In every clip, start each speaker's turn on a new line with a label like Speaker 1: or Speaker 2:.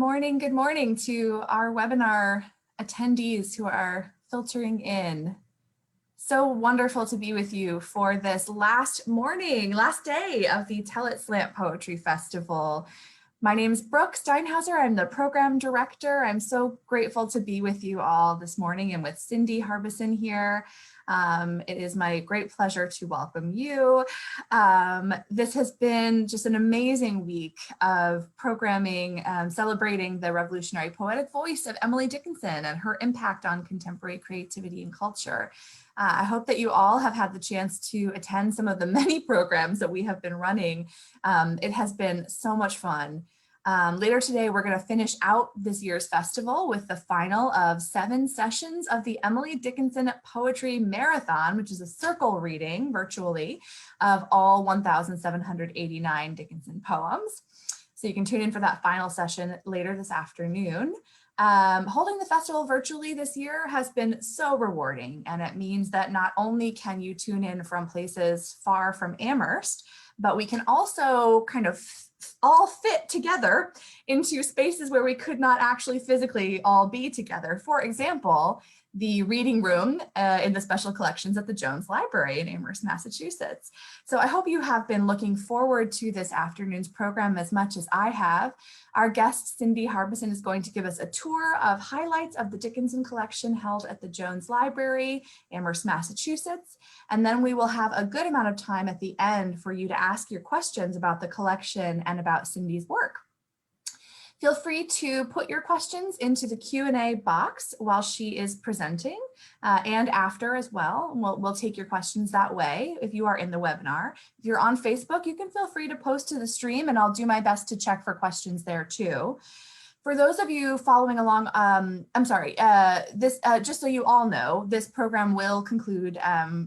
Speaker 1: Good morning to our webinar attendees who are filtering in. So wonderful to be with you for this last day of the Tell It Slant Poetry Festival. My name is Brooke Steinhauser. I'm the program director. I'm so grateful to be with you all this morning and with Cyndi Harbeson here. It is my great pleasure to welcome you. This has been just an amazing week of programming, celebrating the revolutionary poetic voice of Emily Dickinson and her impact on contemporary creativity and culture. I hope that you all have had the chance to attend some of the many programs that we have been running. It has been so much fun. Later today, we're going to finish out this year's festival with the final of 7 sessions of the Emily Dickinson Poetry Marathon, which is a circle reading virtually of all 1,789 Dickinson poems. So you can tune in for that final session later this afternoon. Holding the festival virtually this year has been so rewarding, and it means that not only can you tune in from places far from Amherst, but we can also kind of all fit together into spaces where we could not actually physically all be together. For example, the reading room in the special collections at the Jones Library in Amherst, Massachusetts. So I hope you have been looking forward to this afternoon's program as much as I have. Our guest, Cyndi Harbeson, is going to give us a tour of highlights of the Dickinson collection held at the Jones Library, Amherst, Massachusetts. And then we will have a good amount of time at the end for you to ask your questions about the collection and about Cyndi's work. Feel free to put your questions into the Q&A box while she is presenting and after as well. We'll take your questions that way if you are in the webinar. If you're on Facebook, you can feel free to post to the stream and I'll do my best to check for questions there too. For those of you following along, just so you all know, this program will conclude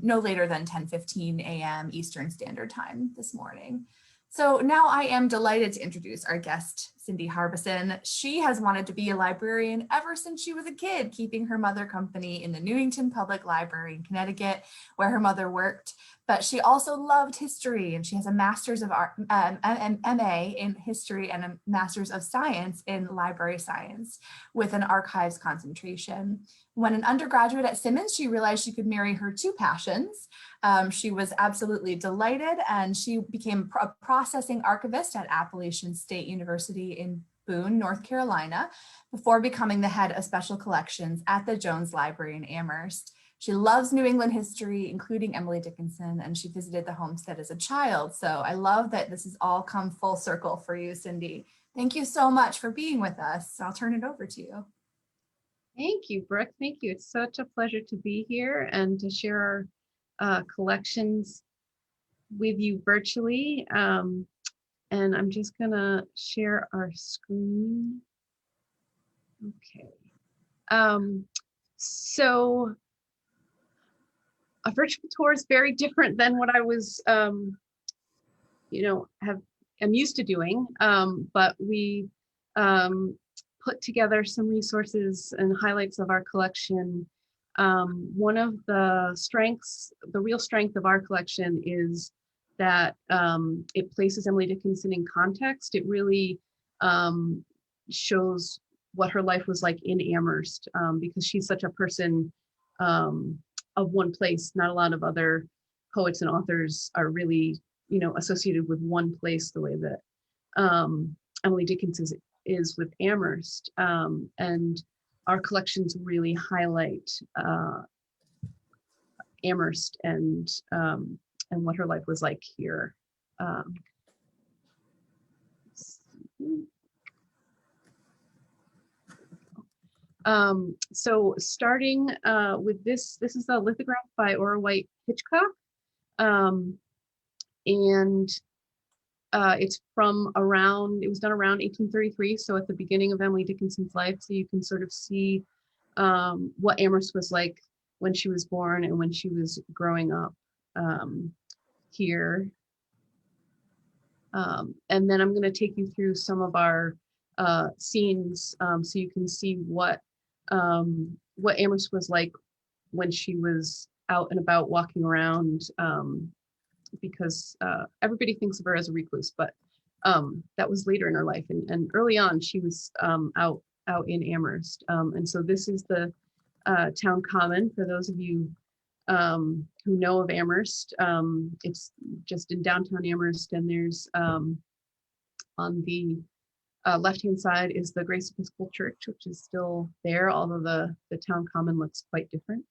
Speaker 1: no later than 10:15 a.m. Eastern Standard Time this morning. So now I am delighted to introduce our guest, Cyndi Harbeson. She has wanted to be a librarian ever since she was a kid, keeping her mother company in the Newington Public Library in Connecticut, where her mother worked. But she also loved history, and she has a master's of art, an MA in history and a master's of science in library science with an archives concentration. When an undergraduate at Simmons, she realized she could marry her two passions. She was absolutely delighted, and she became a processing archivist at Appalachian State University in Boone, North Carolina, before becoming the head of special collections at the Jones Library in Amherst. She loves New England history, including Emily Dickinson, and she visited the homestead as a child. So I love that this has all come full circle for you, Cyndi. Thank you so much for being with us. I'll turn it over to you.
Speaker 2: Thank you, Brooke. Thank you. It's such a pleasure to be here and to share our collections with you virtually. And I'm just gonna share our screen. Okay. So a virtual tour is very different than what I was, am used to doing. But we put together some resources and highlights of our collection. One of the strengths, the real strength of our collection is that it places Emily Dickinson in context. It really shows what her life was like in Amherst, because she's such a person of one place. Not a lot of other poets and authors are really, associated with one place the way that Emily Dickinson is with Amherst. And our collections really highlight Amherst and what her life was like here. So starting with this is a lithograph by Ora White Hitchcock, and it's from it was done around 1833, so at the beginning of Emily Dickinson's life, so you can sort of see what Amherst was like when she was born and when she was growing up here. And then I'm going to take you through some of our scenes so you can see what Amherst was like when she was out and about walking around, because everybody thinks of her as a recluse, but That was later in her life, and early on she was out in Amherst. And so this is the town common for those of you who know of Amherst. It's just in downtown Amherst, and there's on the left-hand side is the Grace Episcopal Church, which is still there, although the town common looks quite different.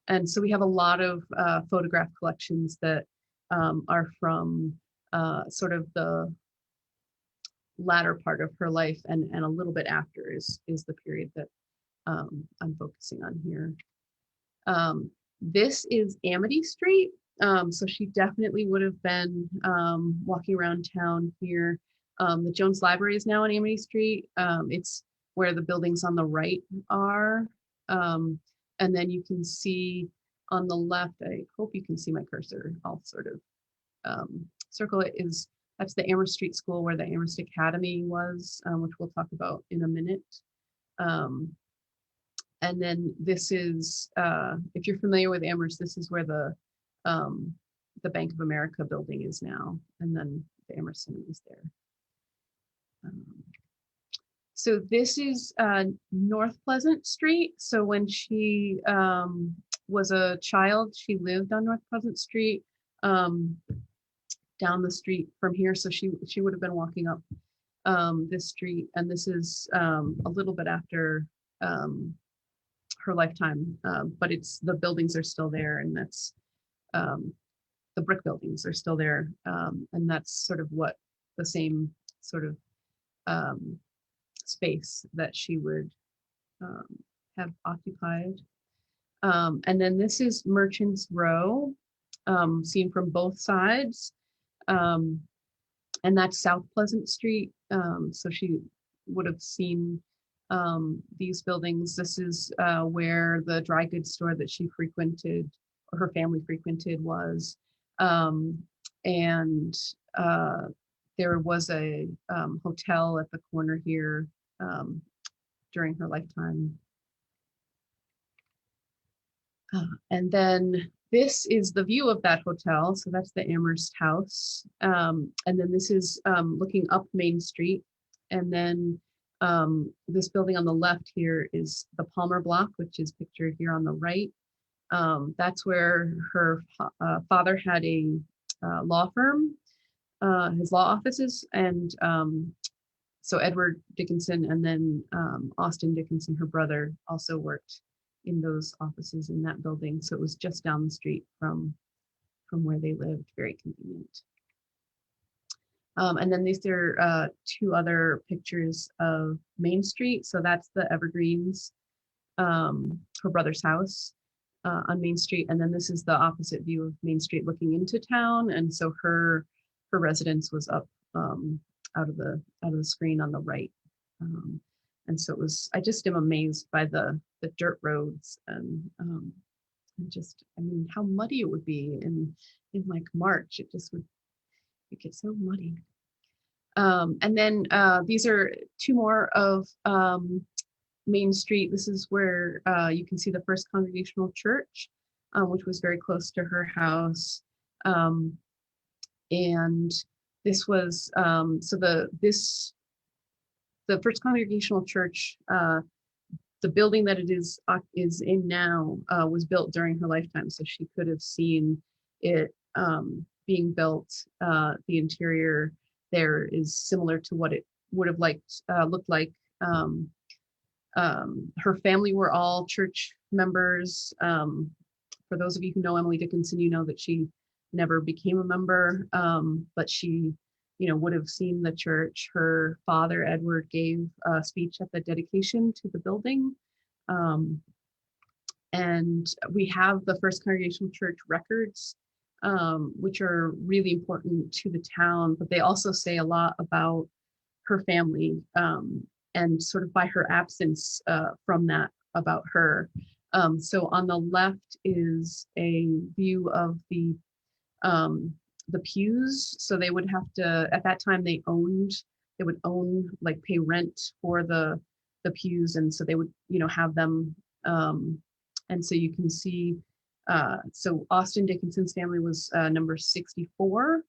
Speaker 2: And so we have a lot of photograph collections that are from sort of the latter part of her life, and a little bit after is the period that I'm focusing on here. This is Amity Street. So she definitely would have been walking around town here. The Jones Library is now on Amity Street. It's where the buildings on the right are. And then you can see on the left, I hope you can see my cursor. I'll sort of circle it. That's the Amherst Street School where the Amherst Academy was, which we'll talk about in a minute. And then this is, if you're familiar with Amherst, this is where the Bank of America building is now, and then the Amherst Center is there. So this is North Pleasant Street. So when she was a child, she lived on North Pleasant Street, down the street from here. So she would have been walking up this street, and this is a little bit after her lifetime, but the buildings are still there, and that's the brick buildings are still there, and that's sort of what the same sort of space that she would have occupied. And then this is Merchants Row, seen from both sides, and that's South Pleasant Street. So she would have seen these buildings. This is where the dry goods store that she frequented, or her family frequented, was. And there was a hotel at the corner here during her lifetime. And then this is the view of that hotel. So that's the Amherst House. And then this is looking up Main Street. And then this building on the left here is the Palmer Block, which is pictured here on the right. That's where her father had a law firm, his law offices, and so Edward Dickinson and then Austin Dickinson, her brother, also worked in those offices in that building. So it was just down the street from where they lived, very convenient. And then these are two other pictures of Main Street. So that's the Evergreens, her brother's house on Main Street. And then this is the opposite view of Main Street looking into town. And so her residence was up out of the screen on the right. And so it was, I just am amazed by the dirt roads and just, I mean, how muddy it would be in like March. It just would, it gets so muddy. And then these are two more of Main Street. This is where you can see the First Congregational Church, which was very close to her house. And this was, so the First Congregational Church, the building that it is in now was built during her lifetime. So she could have seen it being built. The interior there is similar to what it would have looked like. Her family were all church members. For those of you who know Emily Dickinson, you know that she never became a member, but she, would have seen the church. Her father, Edward, gave a speech at the dedication to the building. And we have the First Congregational Church records, which are really important to the town, but they also say a lot about her family, and sort of by her absence from that about her. So on the left is a view of the pews. So they would have to, at that time they would own, like pay rent for the pews. And so they would, have them. And so you can see, so Austin Dickinson's family was number 64.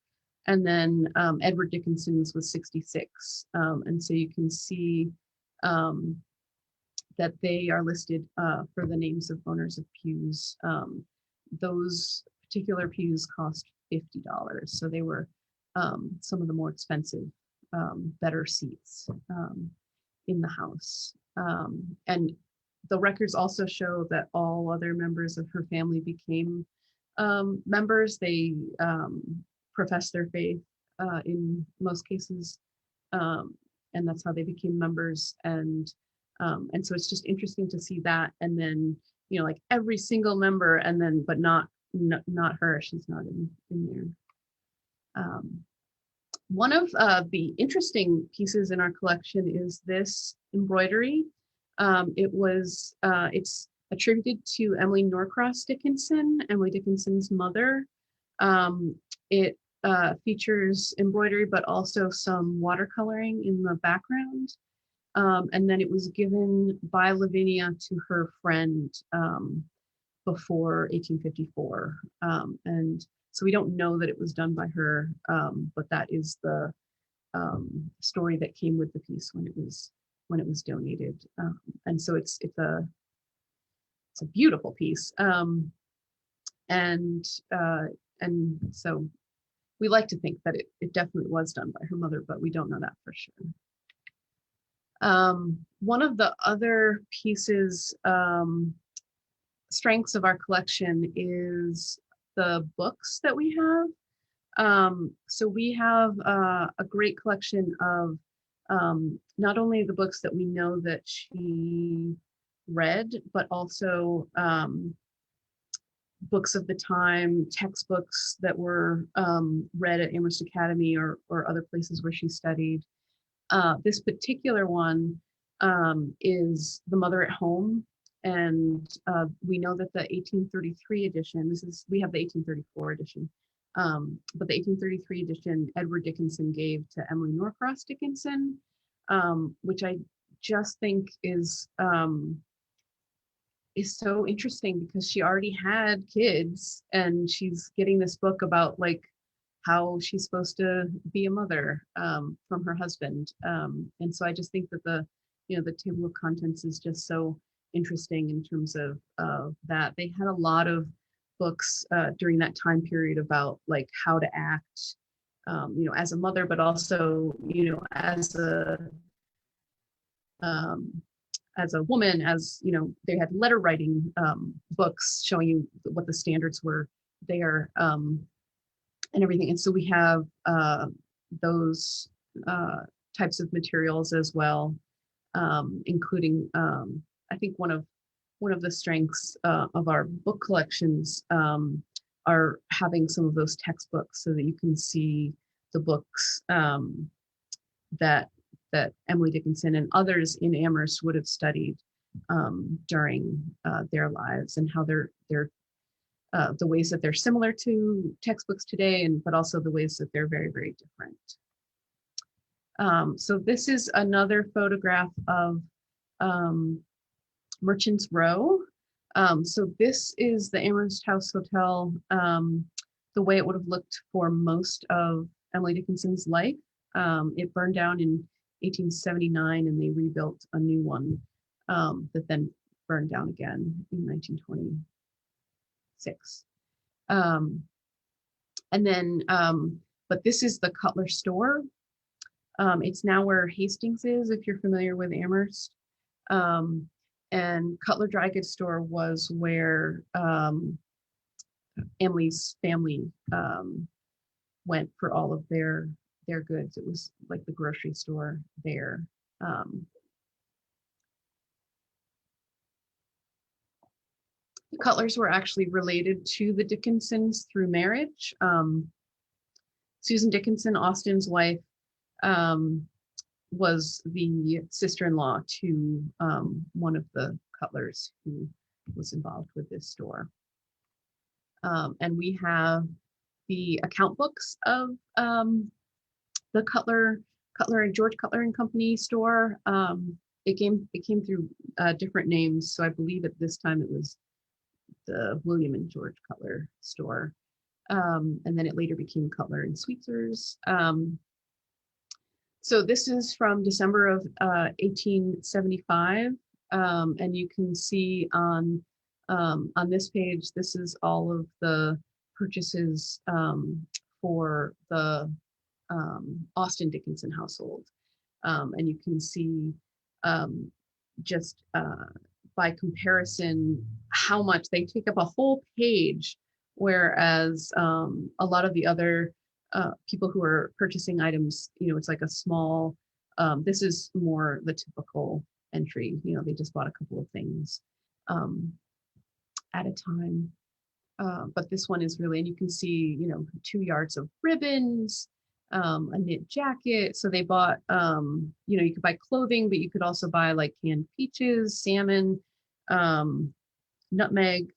Speaker 2: And then Edward Dickinson's was 66. And so you can see that they are listed for the names of owners of pews. Those particular pews cost $50. So they were some of the more expensive, better seats in the house. And the records also show that all other members of her family became members. They professed their faith in most cases, and that's how they became members. And so it's just interesting to see that. And then, you know, like every single member, and then, but not her. She's not in there. One of the interesting pieces in our collection is this embroidery. It's attributed to Emily Norcross Dickinson, Emily Dickinson's mother. It features embroidery, but also some watercoloring in the background. And then it was given by Lavinia to her friend before 1854. And so we don't know that it was done by her, but that is the story that came with the piece when it was donated. And so it's a beautiful piece. And so we like to think that it definitely was done by her mother, but we don't know that for sure. One of the other pieces, strengths of our collection is the books that we have. So we have a great collection of not only the books that we know that she read, but also books of the time, textbooks that were read at Amherst Academy or other places where she studied. This particular one is The Mother at Home. And we know that the 1833 edition, we have the 1834 edition, but the 1833 edition, Edward Dickinson gave to Emily Norcross Dickinson, which I just think is so interesting because she already had kids and she's getting this book about like how she's supposed to be a mother from her husband. And so I just think that the table of contents is just so interesting in terms of that. They had a lot of books during that time period about like how to act, as a mother, but also, as a woman, they had letter writing books showing you what the standards were there. And everything. And so we have those types of materials as well, including I think one of the strengths of our book collections are having some of those textbooks so that you can see the books that Emily Dickinson and others in Amherst would have studied during their lives, and how they're the ways that they're similar to textbooks today, but also the ways that they're very, very different. So this is another photograph of Merchants Row. So this is the Amherst House Hotel, the way it would have looked for most of Emily Dickinson's life. It burned down in 1879 and they rebuilt a new one that then burned down again in 1926. And then, but this is the Cutler store. It's now where Hastings is, if you're familiar with Amherst. And Cutler Dry Goods Store was where Emily's family went for all of their goods. It was like the grocery store there. The Cutlers were actually related to the Dickinsons through marriage. Susan Dickinson, Austin's wife, was the sister-in-law to one of the Cutlers who was involved with this store. And we have the account books of the Cutler and George Cutler and Company store. It came through different names, so I believe at this time it was the William and George Cutler store. And then it later became Cutler and Sweetzer's. So this is from December of 1875, and you can see on this page, this is all of the purchases for the Austen Dickinson household. And you can see just by comparison how much they take up a whole page, whereas a lot of the other people who are purchasing items, it's like a small, this is more the typical entry, they just bought a couple of things at a time. But this one is really, and you can see, 2 yards of ribbons, a knit jacket. So they bought, you could buy clothing, but you could also buy like canned peaches, salmon, nutmeg,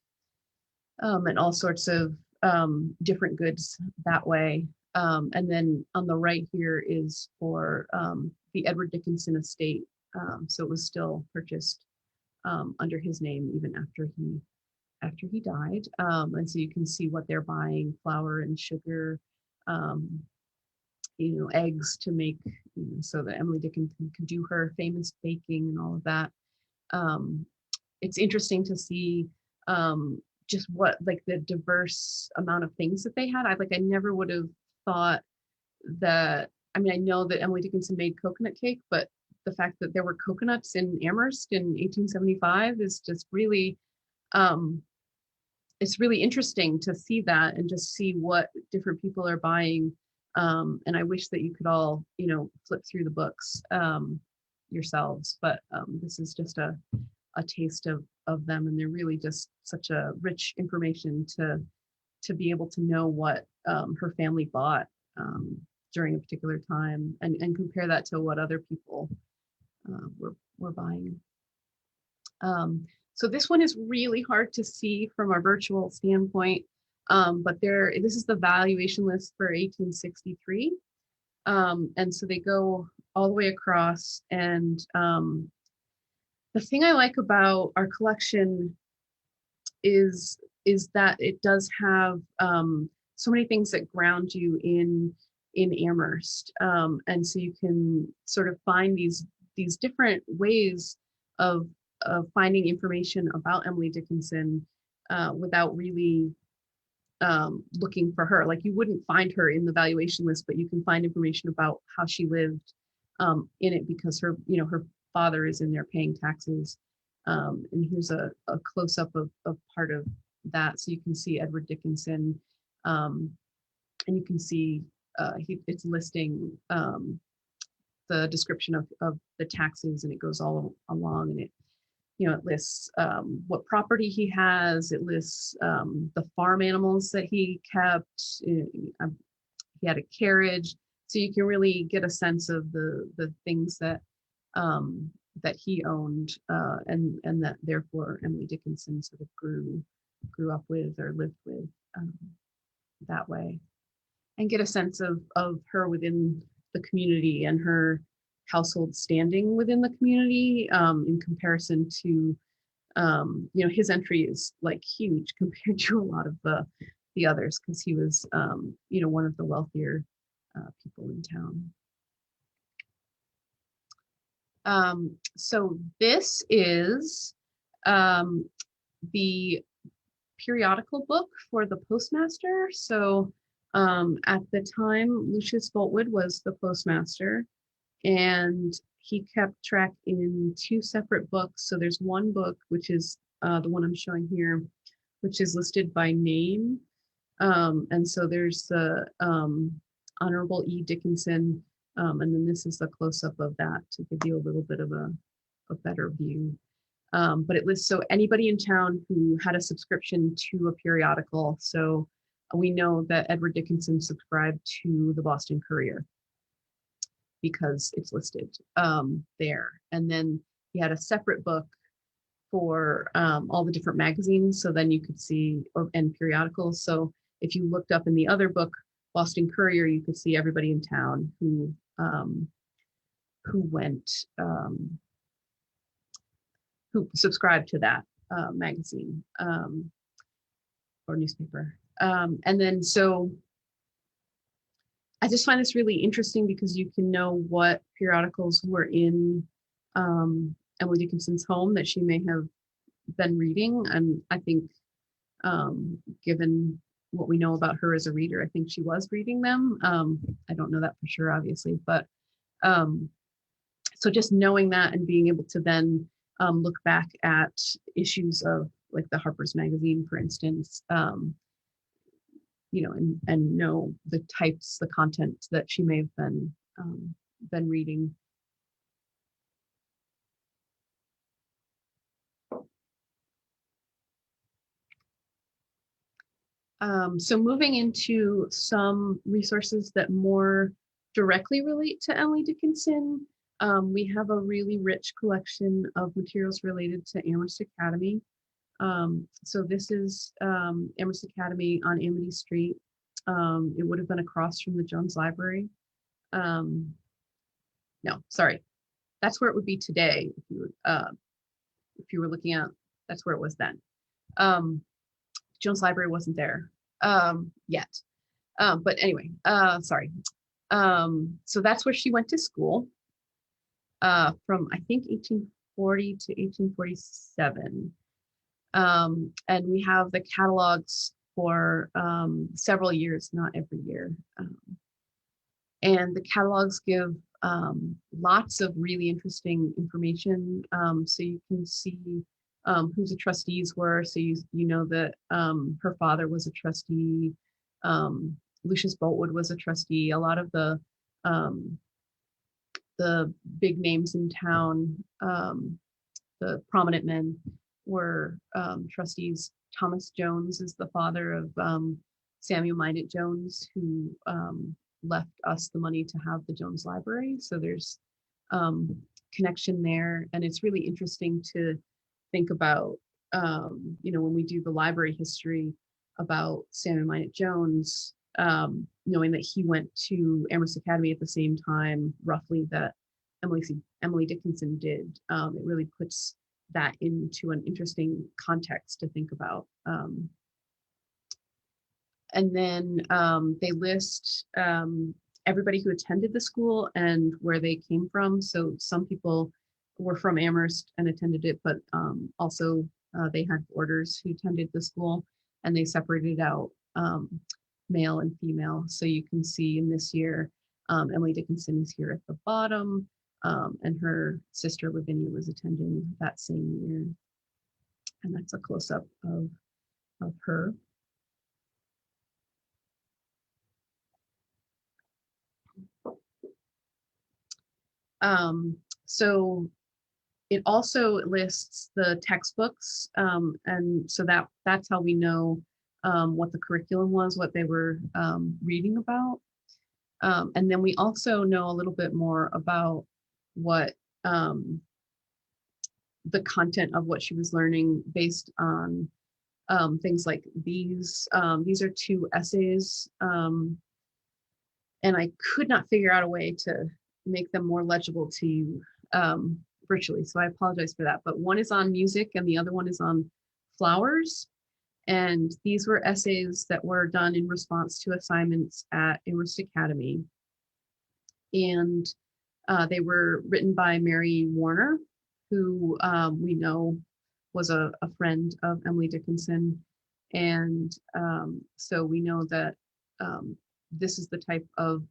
Speaker 2: and all sorts of different goods that way. And then on the right here is for the Edward Dickinson estate. So it was still purchased under his name even after he died. And so you can see what they're buying: flour and sugar, eggs to make, so that Emily Dickinson could do her famous baking and all of that. It's interesting to see just what, like, the diverse amount of things that they had. I never would have thought that, I know that Emily Dickinson made coconut cake, but the fact that there were coconuts in Amherst in 1875 is just really, it's really interesting to see that and just see what different people are buying. And I wish that you could all, flip through the books yourselves, but this is just a taste of them, and they're really just such a rich information to be able to know what her family bought during a particular time, and compare that to what other people were buying. So this one is really hard to see from a virtual standpoint, but this is the valuation list for 1863. And so they go all the way across, and the thing I like about our collection is that it does have so many things that ground you in Amherst, and so you can sort of find these different ways of finding information about Emily Dickinson without really looking for her. Like, you wouldn't find her in the valuation list, but you can find information about how she lived in it, because her father is in there paying taxes. And here's a close-up of part of that. So you can see Edward Dickinson, and you can see it's listing the description of the taxes, and it goes all along, and it lists what property he has. It lists the farm animals that he kept. He had a carriage, so you can really get a sense of the things that he owned, and that therefore Emily Dickinson sort of grew up with or lived with that way, and get a sense of her within the community and her household standing within the community, in comparison to his entry is like huge compared to a lot of the others, because he was one of the wealthier people in town. So this is the periodical book for the postmaster. So at the time, Lucius Boltwood was the postmaster, and he kept track in 2 separate books. So there's one book, which is the one I'm showing here, which is listed by name. And so there's the Honorable E. Dickinson, and then this is the close-up of that to give you a little bit of a better view. But it lists, so anybody in town who had a subscription to a periodical. So we know that Edward Dickinson subscribed to the Boston Courier because it's listed there. And then he had a separate book for all the different magazines. So then you could see, and periodicals. So if you looked up in the other book, Boston Courier, you could see everybody in town who went, who subscribed to that magazine or newspaper. And then so I just find this really interesting because you can know what periodicals were in Emily Dickinson's home that she may have been reading. And I think given what we know about her as a reader, I think she was reading them. I don't know that for sure, obviously, but so just knowing that and being able to then look back at issues of like the Harper's Magazine, for instance, you know, and know the types, the content that she may have been reading. So moving into some resources that more directly relate to Emily Dickinson, we have a really rich collection of materials related to Amherst Academy. So this is Amherst Academy on Amity Street. It would have been across from the Jones Library. No, sorry, that's where it would be today if you were looking at. That's where it was then. Jones Library wasn't there yet. But anyway, sorry. So that's where she went to school from, I think, 1840 to 1847. And we have the catalogs for several years, not every year. And the catalogs give lots of really interesting information. So you can see who the trustees were. So you know that her father was a trustee. Lucius Boltwood was a trustee. A lot of the big names in town, the prominent men, were trustees. Thomas Jones is the father of Samuel Minot Jones, who left us the money to have the Jones Library. So there's connection there. And it's really interesting to think about, you know, when we do the library history about Samuel Minot Jones, knowing that he went to Amherst Academy at the same time, roughly, that Emily Dickinson did. It really puts that into an interesting context to think about. And then they list everybody who attended the school and where they came from. So some people were from Amherst and attended it, but also they had boarders who attended the school, and they separated out male and female. So you can see in this year, Emily Dickinson is here at the bottom, and her sister Lavinia was attending that same year. And that's a close-up of her. So it also lists the textbooks, and so that's how we know what the curriculum was, what they were reading about. And then we also know a little bit more about what the content of what she was learning based on things like these. These are two essays, and I could not figure out a way to make them more legible to you virtually, so I apologize for that. But one is on music and the other one is on flowers. And these were essays that were done in response to assignments at Amherst Academy. And they were written by Mary Warner, who we know was a friend of Emily Dickinson. And so we know that this is the type of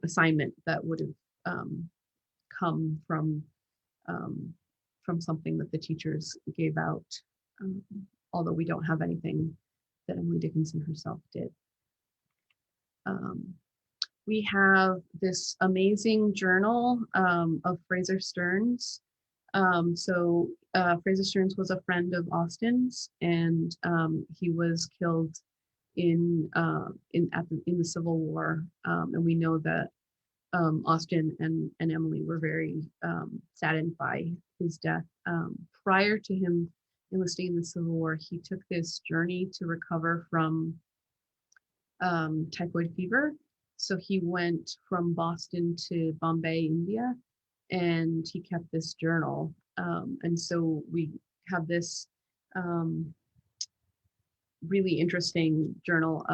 Speaker 2: assignment that would have come from something that the teachers gave out, although we don't have anything that Emily Dickinson herself did. We have this amazing journal of Fraser Stearns. So Fraser Stearns was a friend of Austen's, and he was killed in the Civil War, and we know that Austen and Emily were very saddened by his death. Prior to him enlisting in the Civil War, he took this journey to recover from typhoid fever. So he went from Boston to Bombay, India, and he kept this journal. And so we have this really interesting journal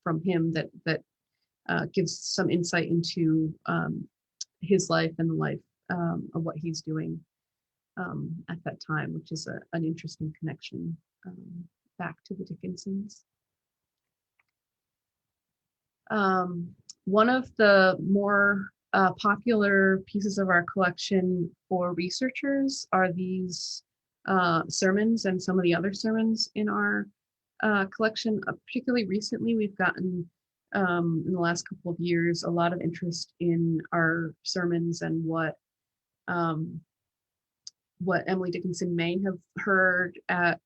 Speaker 2: from him that gives some insight into his life and the life of what he's doing at that time, which is an interesting connection back to the Dickinsons. One of the more popular pieces of our collection for researchers are these sermons and some of the other sermons in our collection. Particularly recently, we've gotten in the last couple of years a lot of interest in our sermons and what Emily Dickinson may have heard at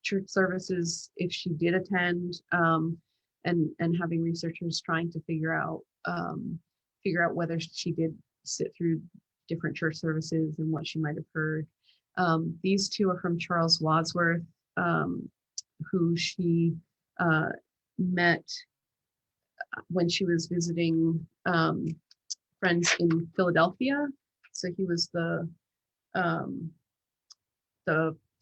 Speaker 2: church services if she did attend, and having researchers trying to figure out whether she did sit through different church services and what she might have heard. These two are from Charles Wadsworth, who she met when she was visiting friends in Philadelphia. So he was the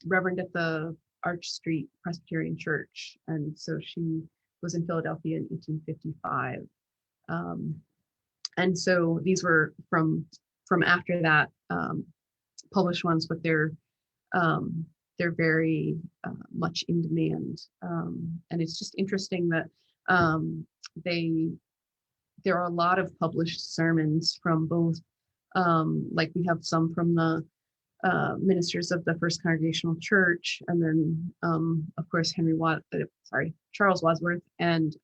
Speaker 2: reverend at the Arch Street Presbyterian Church, and so she was in Philadelphia in 1855. And so these were from after that, published ones, but they're very much in demand. And it's just interesting that there are a lot of published sermons from both, like we have some from the ministers of the First Congregational Church, and then of course Charles Wadsworth, and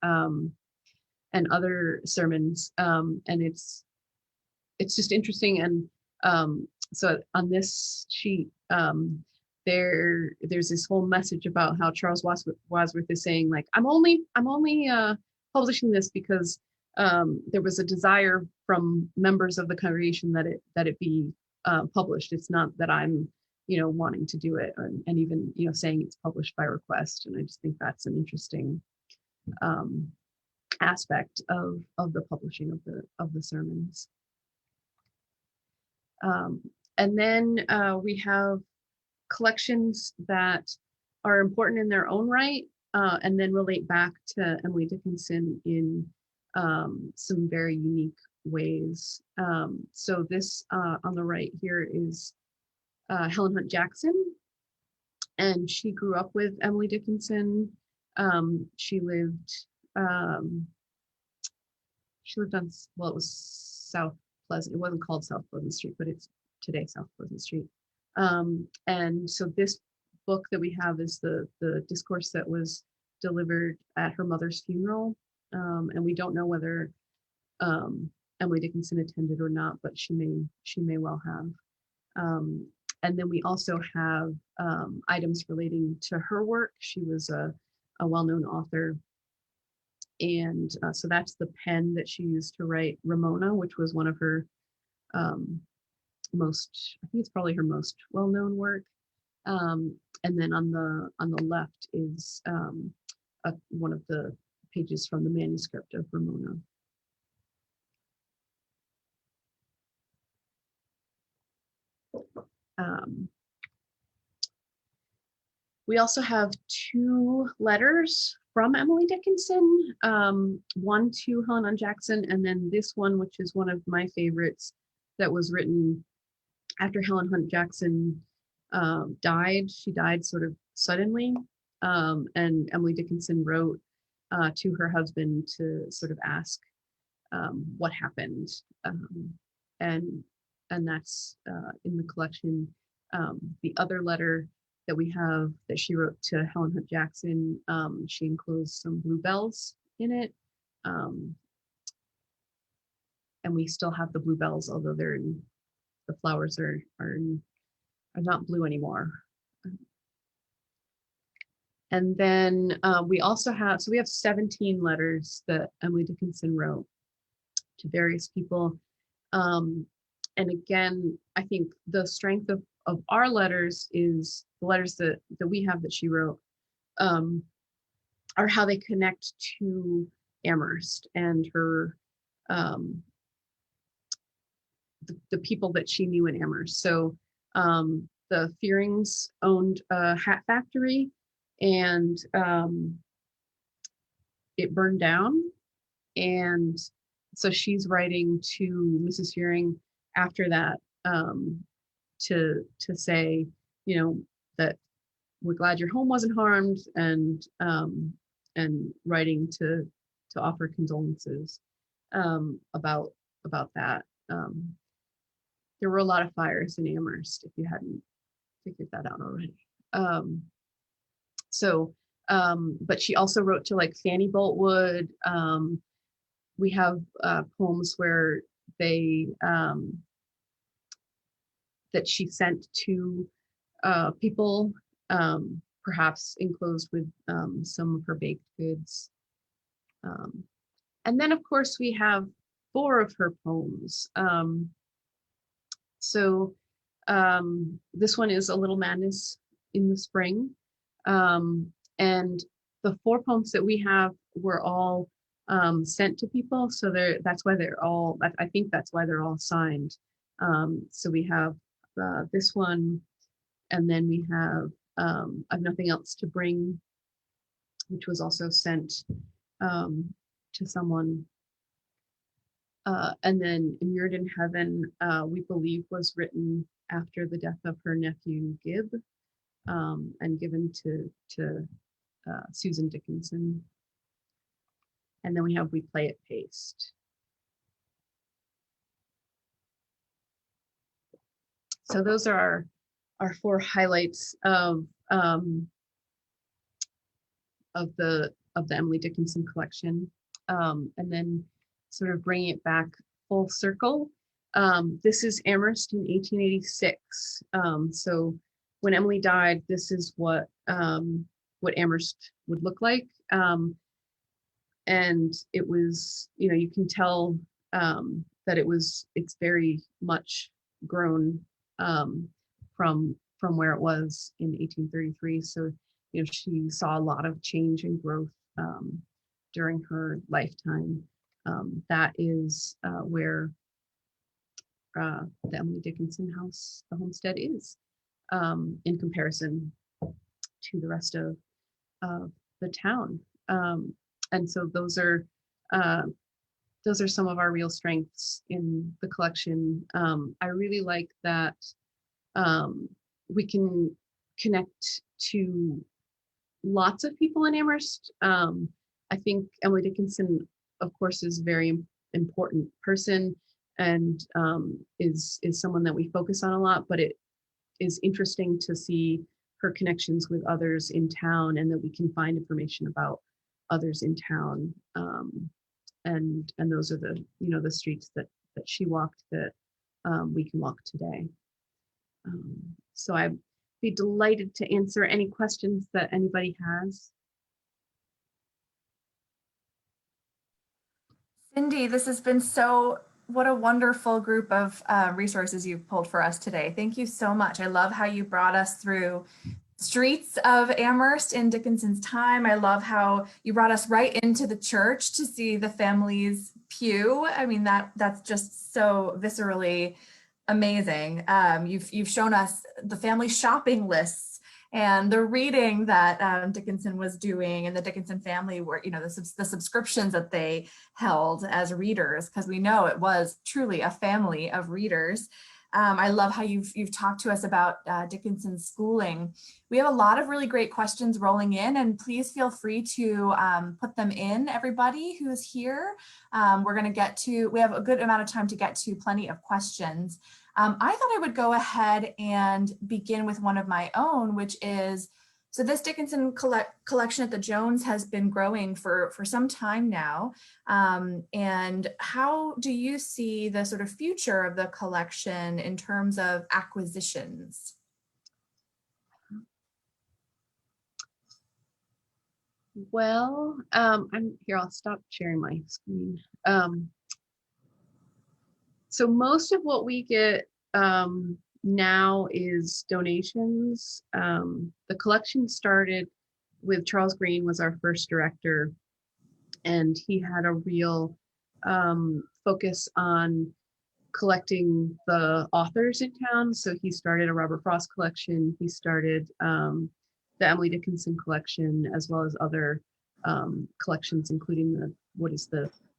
Speaker 2: other sermons, and it's just interesting. And so on this sheet, there's this whole message about how Charles Wadsworth is saying, like, I'm only publishing this because there was a desire from members of the congregation that it be published. It's not that I'm wanting to do it, and even saying it's published by request. And I just think that's an interesting aspect of the publishing of the sermons. And then we have collections that are important in their own right, and then relate back to Emily Dickinson in some very unique ways. So this on the right here is Helen Hunt Jackson, and she grew up with Emily Dickinson. She lived on, well, it was South Pleasant. It wasn't called South Pleasant Street, but it's today South Pleasant Street. And so this book that we have is the discourse that was delivered at her mother's funeral. And we don't know whether Emily Dickinson attended or not, but she may well have. And then we also have items relating to her work. She was a well-known author. And so that's the pen that she used to write Ramona, which was one of her I think it's probably her most well-known work. And then on the left is one of the pages from the manuscript of Ramona. We also have two letters from Emily Dickinson, one to Helen Hunt Jackson, and then this one, which is one of my favorites, that was written after Helen Hunt Jackson died. She died sort of suddenly, and Emily Dickinson wrote to her husband to sort of ask what happened, and that's in the collection. The other letter that we have that she wrote to Helen Hunt Jackson, she enclosed some bluebells in it, and we still have the bluebells, although the flowers are not blue anymore. And then we also have 17 letters that Emily Dickinson wrote to various people. And again, I think the strength of our letters is the letters that we have that she wrote are how they connect to Amherst and her the people that she knew in Amherst. So the Fearings owned a hat factory, and it burned down. And so she's writing to Mrs. Fearing after that, to say, you know, that we're glad your home wasn't harmed, and writing to offer condolences about that. There were a lot of fires in Amherst, if you hadn't figured that out already. But she also wrote to like Fanny Boltwood. We have poems where they that she sent to people, perhaps enclosed with some of her baked goods. And then, of course, we have 4 of her poems. This one is A Little Madness in the Spring. And the 4 poems that we have were all sent to people. So that's why they're all, I think that's why they're all signed. So we have this one, and then we have I've Nothing Else to Bring, which was also sent to someone. And then Immured in Heaven, we believe was written after the death of her nephew Gib, and given to Susan Dickinson. And then we have We Play It Paste. So those are our 4 highlights of the Emily Dickinson collection. And then sort of bringing it back full circle. This is Amherst in 1886. So when Emily died, this is what Amherst would look like. And it was, you know, you can tell that it's very much grown from where it was in 1833. So, you know, she saw a lot of change and growth during her lifetime. That is where the Emily Dickinson house, the homestead, is in comparison to the rest of the town. And so those are some of our real strengths in the collection. I really like that we can connect to lots of people in Amherst. I think Emily Dickinson, of course, is a very important person, and is someone that we focus on a lot, but it is interesting to see her connections with others in town, and that we can find information about others in town. And those are the, you know, the streets that she walked that we can walk today. So I'd be delighted to answer any questions that anybody has.
Speaker 1: Cyndi, this has been what a wonderful group of resources you've pulled for us today. Thank you so much. I love how you brought us through streets of Amherst in Dickinson's time. I love how you brought us right into the church to see the family's pew. I mean, that's just so viscerally amazing. You've shown us the family shopping lists and the reading that Dickinson was doing, and the Dickinson family were, you know, the subscriptions that they held as readers, because we know it was truly a family of readers. I love how you've talked to us about Dickinson's schooling. We have a lot of really great questions rolling in, and please feel free to put them in, everybody who's here. We're going to we have a good amount of time to get to plenty of questions. I thought I would go ahead and begin with one of my own, which is, so this Dickinson collection at the Jones has been growing for some time now. And how do you see the sort of future of the collection in terms of acquisitions?
Speaker 2: Well, I'm here, I'll stop sharing my screen. So most of what we get now is donations. The collection started with Charles Green, was our first director, and he had a real focus on collecting the authors in town. So he started a Robert Frost collection. He started the the Emily Dickinson collection, as well as other collections, including the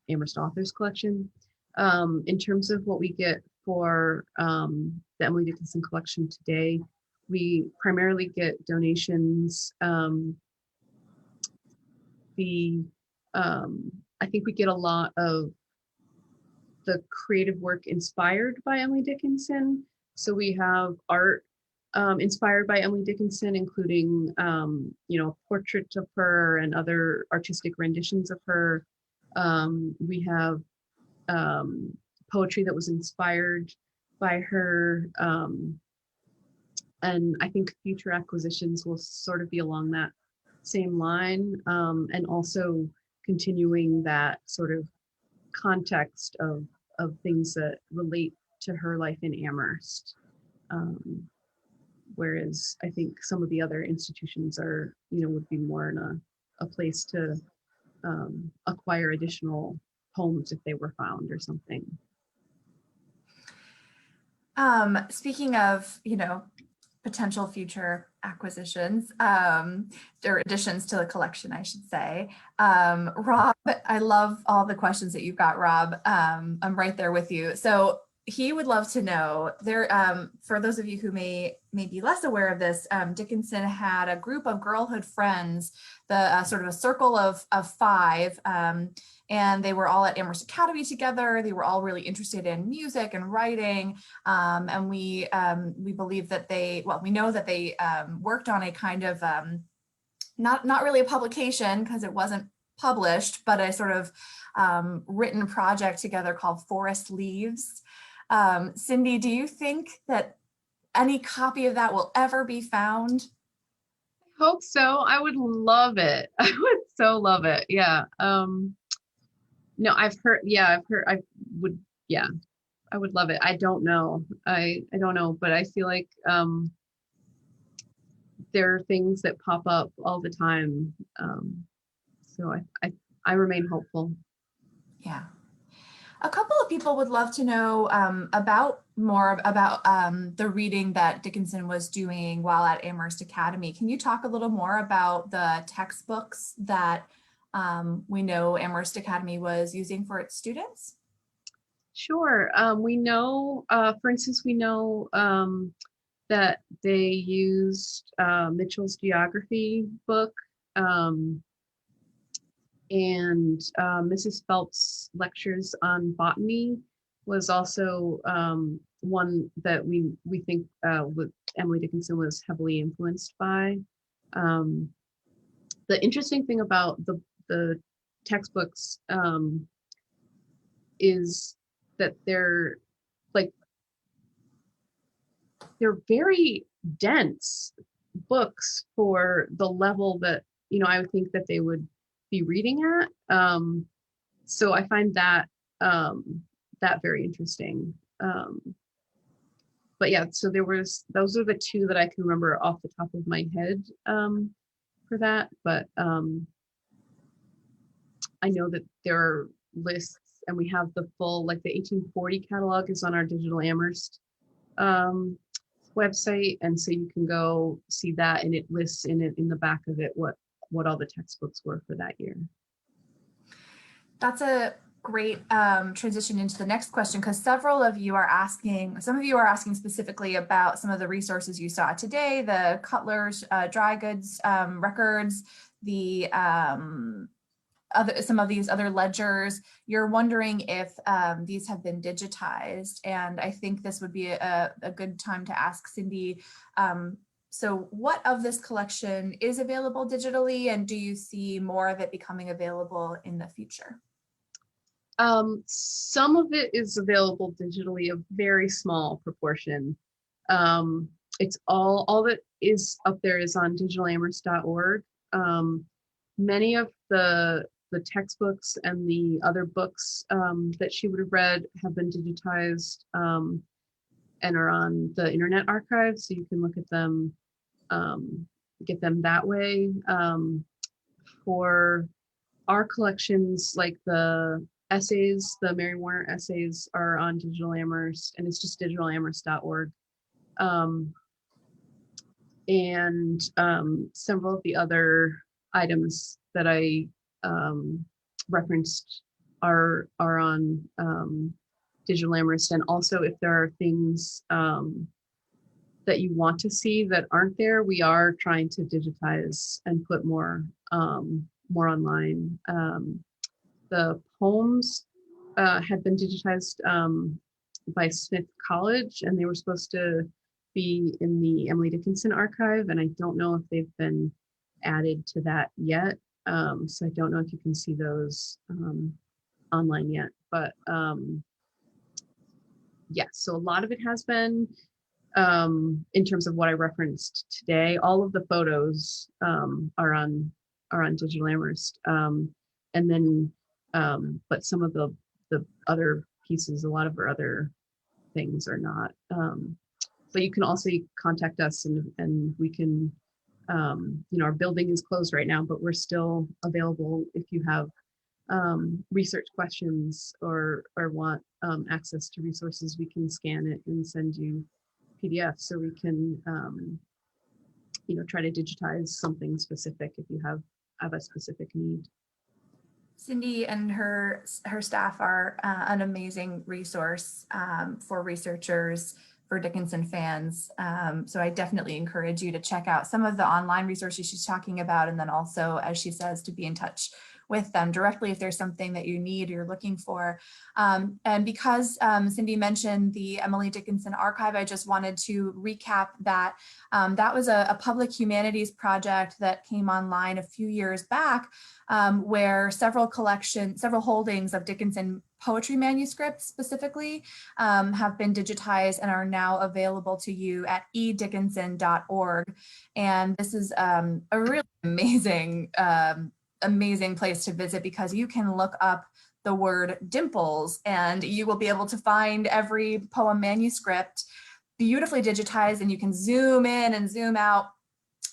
Speaker 2: Amherst Authors collection. In terms of what we get for the Emily Dickinson collection today, we primarily get donations. I think we get a lot of the creative work inspired by Emily Dickinson. So we have art inspired by Emily Dickinson, including portraits of her and other artistic renditions of her. We have poetry that was inspired by her. And I think future acquisitions will sort of be along that same line, and also continuing that sort of context of things that relate to her life in Amherst. Whereas I think some of the other institutions are, would be more in a place to acquire additional poems if they were found or something.
Speaker 1: Speaking of, potential future acquisitions, or additions to the collection, I should say. Rob, I love all the questions that you've got, Rob. I'm right there with you. So he would love to know, for those of you who may be less aware of this, Dickinson had a group of girlhood friends, sort of a circle of 5, and they were all at Amherst Academy together. They were all really interested in music and writing, and we believe that we know that they worked on a kind of not really a publication because it wasn't published, but a sort of written project together called Forest Leaves. Cyndi, do you think that any copy of that will ever be found?
Speaker 2: I hope so. I would love it. I would so love it. Yeah. No, I would love it. I don't know. I don't know, but I feel like there are things that pop up all the time. So I remain hopeful.
Speaker 1: Yeah. A couple of people would love to know more about the reading that Dickinson was doing while at Amherst Academy. Can you talk a little more about the textbooks that we know Amherst Academy was using for its students?
Speaker 2: Sure. We know, for instance, that they used Mitchell's geography book, and Mrs. Phelps' lectures on botany was also one that we think Emily Dickinson was heavily influenced by. The interesting thing about the textbooks is that they're very dense books for the level that I would think that they would be reading at. So I find that very interesting. But yeah, so those are the 2 that I can remember off the top of my head for that. But I know that there are lists, and we have the full, the 1840 catalog is on our Digital Amherst website, and so you can go see that, and it lists in the back of it what all the textbooks were for that year.
Speaker 1: That's a great transition into the next question, because some of you are asking specifically about some of the resources you saw today, the Cutler's dry goods records, the some of these other ledgers. You're wondering if these have been digitized, and I think this would be a good time to ask Cyndi. So what of this collection is available digitally, and do you see more of it becoming available in the future?
Speaker 2: Some of it is available digitally, a very small proportion. It's all that is up there is on digitalamherst.org. Many of the textbooks and the other books that she would have read have been digitized and are on the Internet Archive, so you can look at them, get them that way. For our collections, like the essays, the Mary Warner essays are on Digital Amherst, and it's just digitalamherst.org. and several of the other items that I referenced are on Digital Amherst. And also, if there are things that you want to see that aren't there, we are trying to digitize and put more more online. The poems had been digitized by Smith College, and they were supposed to be in the Emily Dickinson archive, and I don't know if they've been added to that yet. So I don't know if you can see those online yet, but yeah, so a lot of it has been in terms of what I referenced today. All of the photos are on Digital Amherst, and then but some of the other pieces, a lot of our other things are not. But you can also contact us, and we can. You know, our building is closed right now, but we're still available if you have research questions or want access to resources. We can scan it and send you PDF, so we can you know, try to digitize something specific if you have a specific need.
Speaker 1: Cyndi and her staff are an amazing resource for researchers, for Dickinson fans. So I definitely encourage you to check out some of the online resources she's talking about, and then also, as she says, to be in touch with them directly if there's something that you need or you're looking for. And because Cyndi mentioned the Emily Dickinson Archive, I just wanted to recap that. That was a public humanities project that came online a few years back, where several holdings of Dickinson poetry manuscripts specifically have been digitized and are now available to you at edickinson.org. And this is a really amazing place to visit, because you can look up the word dimples and you will be able to find every poem manuscript beautifully digitized, and you can zoom in and zoom out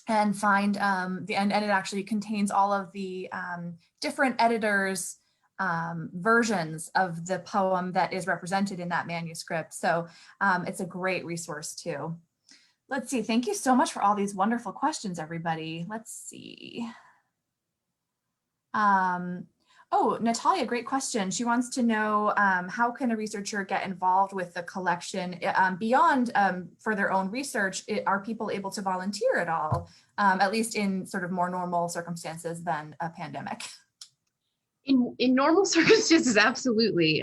Speaker 1: and find and it actually contains all of the different editors' versions of the poem that is represented in that manuscript. So it's a great resource too. Let's see, thank you so much for all these wonderful questions, everybody. Let's see. Oh, Natalia, great question. She wants to know how can a researcher get involved with the collection beyond for their own research? Are people able to volunteer at all, at least in sort of more normal circumstances than a pandemic?
Speaker 2: In normal circumstances, absolutely.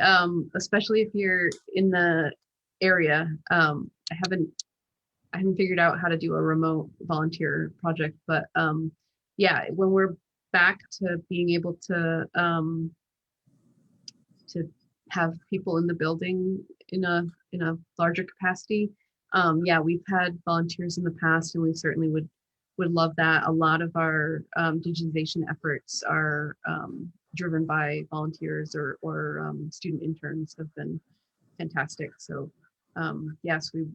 Speaker 2: Especially if you're in the area. I haven't figured out how to do a remote volunteer project, but yeah, when we're back to being able to have people in the building in a larger capacity, yeah, we've had volunteers in the past, and we certainly would love that. A lot of our digitization efforts are driven by volunteers or student interns have been fantastic. So yes, we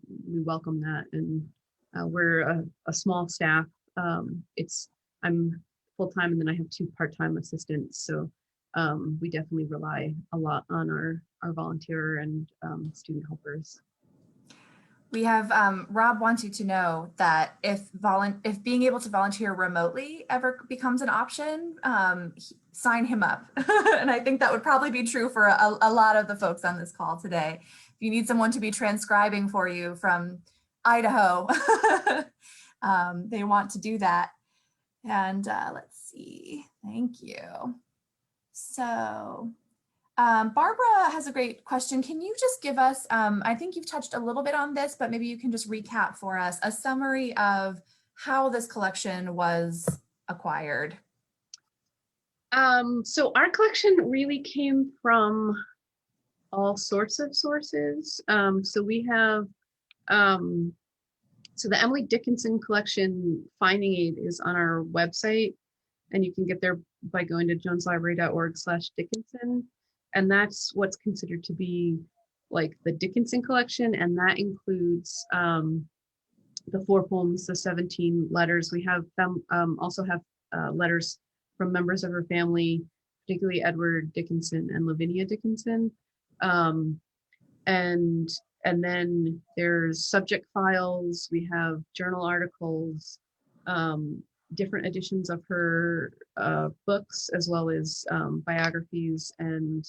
Speaker 2: welcome that, and we're a small staff. I'm full-time, and then I have 2 part-time assistants. So we definitely rely a lot on our volunteer and student helpers.
Speaker 1: We have Rob wants you to know that if being able to volunteer remotely ever becomes an option, sign him up. And I think that would probably be true for a lot of the folks on this call today. If you need someone to be transcribing for you from Idaho, they want to do that. And let's see, thank you. So Barbara has a great question. Can you just give us, I think you've touched a little bit on this, but maybe you can just recap for us a summary of how this collection was acquired.
Speaker 2: So our collection really came from all sorts of sources. So we have, so the Emily Dickinson collection finding aid is on our website, and you can get there by going to joneslibrary.org/Dickinson. And that's what's considered to be like the Dickinson collection. And that includes the 4 poems, the 17 letters. We have them also have letters from members of her family, particularly Edward Dickinson and Lavinia Dickinson. And And then there's subject files. We have journal articles, different editions of her books, as well as biographies and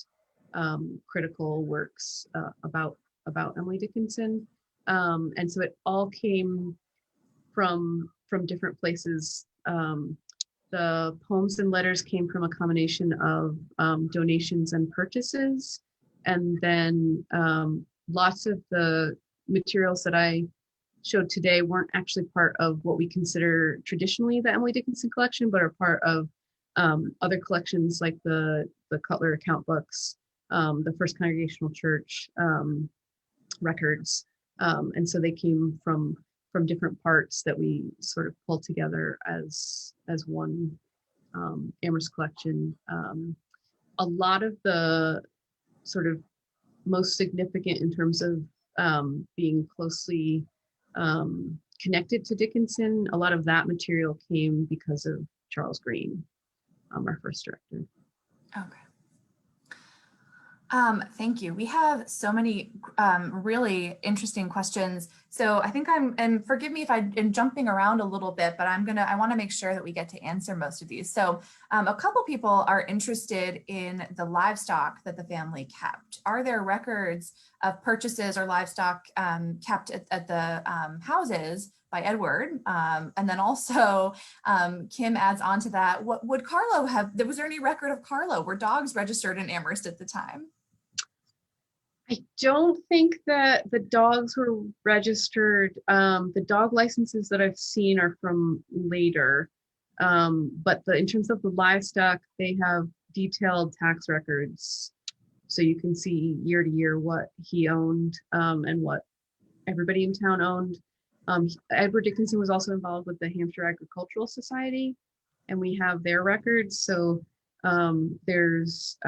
Speaker 2: critical works about Emily Dickinson. And so it all came from different places. The poems and letters came from a combination of donations and purchases. And then lots of the materials that I showed today weren't actually part of what we consider traditionally the Emily Dickinson collection, but are part of other collections like the Cutler account books, the First Congregational Church records. And so they came from different parts that we sort of pulled together as one Amherst collection. A lot of the sort of most significant in terms of being closely connected to Dickinson, a lot of that material came because of Charles Green, our first director.
Speaker 1: Okay. Thank you. We have so many really interesting questions. So I think and forgive me if I'm jumping around a little bit, but I want to make sure that we get to answer most of these. So a couple people are interested in the livestock that the family kept. Are there records of purchases or livestock kept at the houses by Edward? And then also Kim adds on to that, what would Carlo have, was there any record of Carlo? Were dogs registered in Amherst at the time?
Speaker 2: I don't think that the dogs were registered. The dog licenses that I've seen are from later. But in terms of the livestock, they have detailed tax records. So you can see year to year what he owned and what everybody in town owned. Edward Dickinson was also involved with the Hampshire Agricultural Society, and we have their records. So there's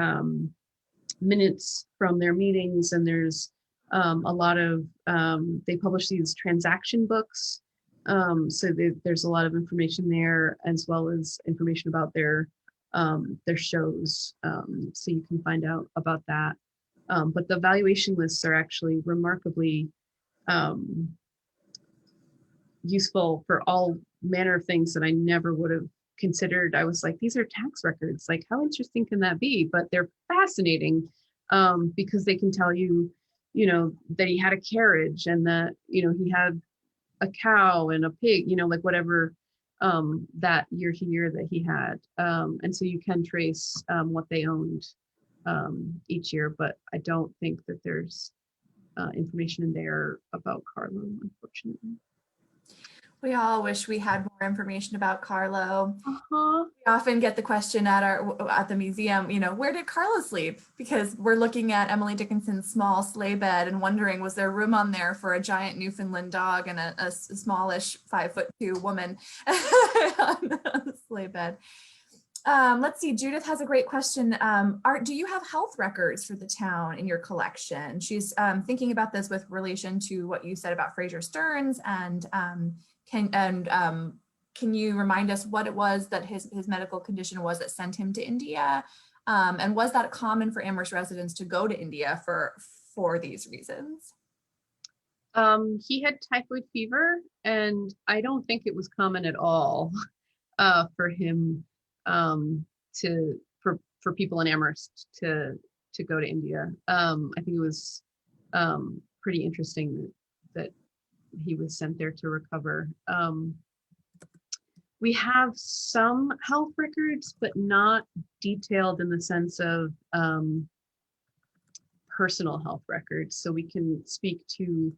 Speaker 2: minutes from their meetings, and there's a lot of they publish these transaction books, so there's a lot of information there, as well as information about their shows, so you can find out about that. But the valuation lists are actually remarkably useful for all manner of things that I never would have considered. I was like, these are tax records, like how interesting can that be? But they're fascinating because they can tell you, that he had a carriage, and that, he had a cow and a pig, like whatever that year to year that he had. And so you can trace what they owned each year, but I don't think that there's information in there about Carlo, unfortunately.
Speaker 1: We all wish we had more information about Carlo.
Speaker 2: Uh-huh.
Speaker 1: We often get the question at the museum, where did Carlo sleep? Because we're looking at Emily Dickinson's small sleigh bed and wondering, was there room on there for a giant Newfoundland dog and a smallish 5'2" woman on the sleigh bed? Let's see, Judith has a great question. Do you have health records for the town in your collection? She's thinking about this with relation to what you said about Fraser Stearns, and can you remind us what it was that his medical condition was that sent him to India? And was that common for Amherst residents to go to India for these reasons?
Speaker 2: He had typhoid fever, and I don't think it was common at all for him for people in Amherst to go to India. I think it was pretty interesting that he was sent there to recover. We have some health records, but not detailed in the sense of personal health records. So we can speak to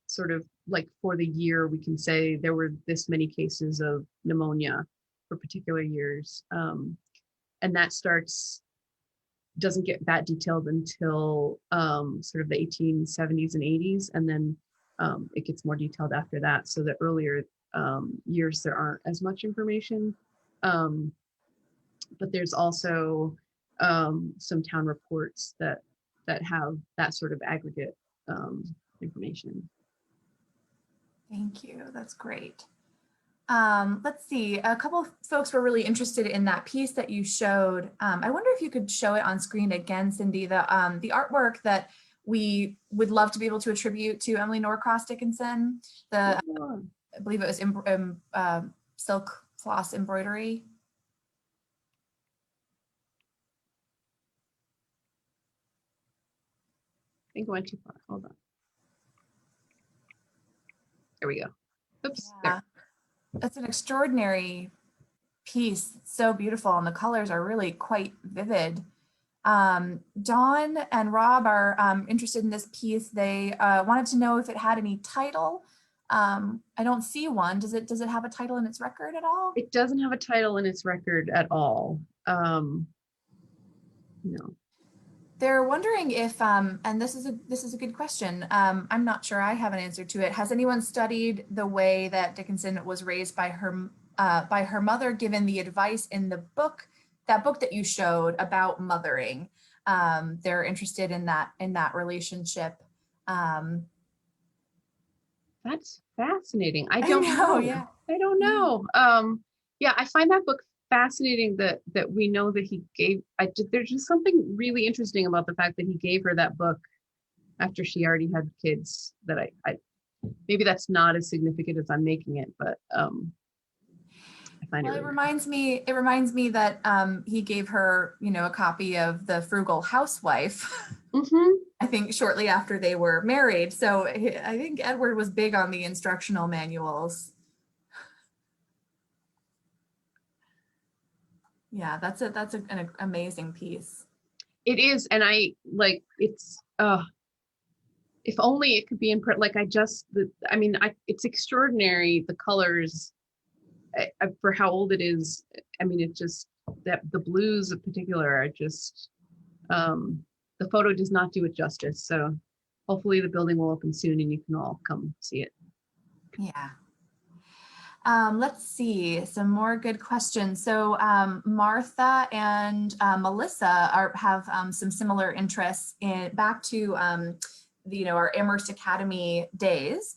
Speaker 2: sort of like for the year, we can say there were this many cases of pneumonia for particular years. And that doesn't get that detailed until sort of the 1870s and 80s. And then it gets more detailed after that. So the earlier years, there aren't as much information. But there's also some town reports that have that sort of aggregate information.
Speaker 1: Thank you. That's great. Let's see, a couple of folks were really interested in that piece that you showed. I wonder if you could show it on screen again, Cyndi, the artwork that we would love to be able to attribute to Emily Norcross Dickinson. I believe it was silk floss embroidery.
Speaker 2: I think I went too far. Hold on. There we go. Oops.
Speaker 1: Yeah, that's an extraordinary piece. It's so beautiful, and the colors are really quite vivid. Dawn and Rob are interested in this piece. They wanted to know if it had any title. I don't see one. Does it have a title in its record at all?
Speaker 2: It doesn't have a title in its record at all. No.
Speaker 1: They're wondering if, and this is a good question. I'm not sure I have an answer to it. Has anyone studied the way that Dickinson was raised by her mother, given the advice in the book, that book that you showed about mothering? They're interested in that relationship.
Speaker 2: That's fascinating. I don't know.
Speaker 1: Yeah.
Speaker 2: I don't know. Yeah, I find that book fascinating that we know that he gave. There's just something really interesting about the fact that he gave her that book after she already had kids. That I maybe that's not as significant as I'm making it, but I find
Speaker 1: well,
Speaker 2: it.
Speaker 1: it reminds me that he gave her, a copy of The Frugal Housewife.
Speaker 2: Mm-hmm.
Speaker 1: I think shortly after they were married. So I think Edward was big on the instructional manuals. Yeah, that's an amazing piece.
Speaker 2: It is, and it's if only it could be in print. Like it's extraordinary, the colors for how old it is. I mean, it just, that the blues in particular are just, the photo does not do it justice. So hopefully the building will open soon and you can all come see it.
Speaker 1: Yeah. Let's see, some more good questions. So Martha and Melissa have some similar interests back to our Amherst Academy days.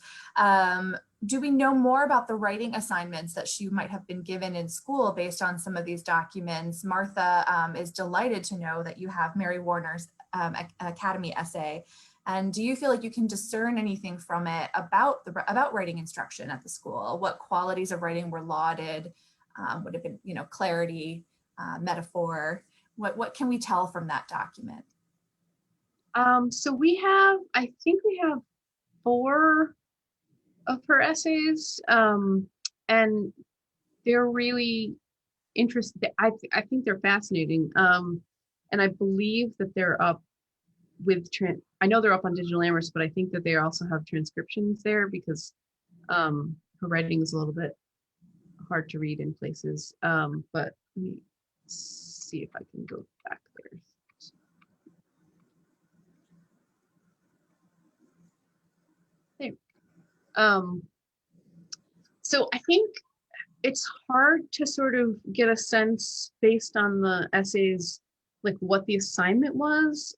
Speaker 1: Do we know more about the writing assignments that she might have been given in school based on some of these documents? Martha is delighted to know that you have Mary Warner's Academy essay. And do you feel like you can discern anything from it about writing instruction at the school? What qualities of writing were lauded? Would have been, clarity, metaphor. What can we tell from that document?
Speaker 2: So I think we have 4 of her essays, and they're really interesting. I think they're fascinating, and I believe that they're up with I know they're up on Digital Amherst, but I think that they also have transcriptions there because her writing is a little bit hard to read in places. But let me see if I can go back there. So I think it's hard to sort of get a sense based on the essays, like what the assignment was.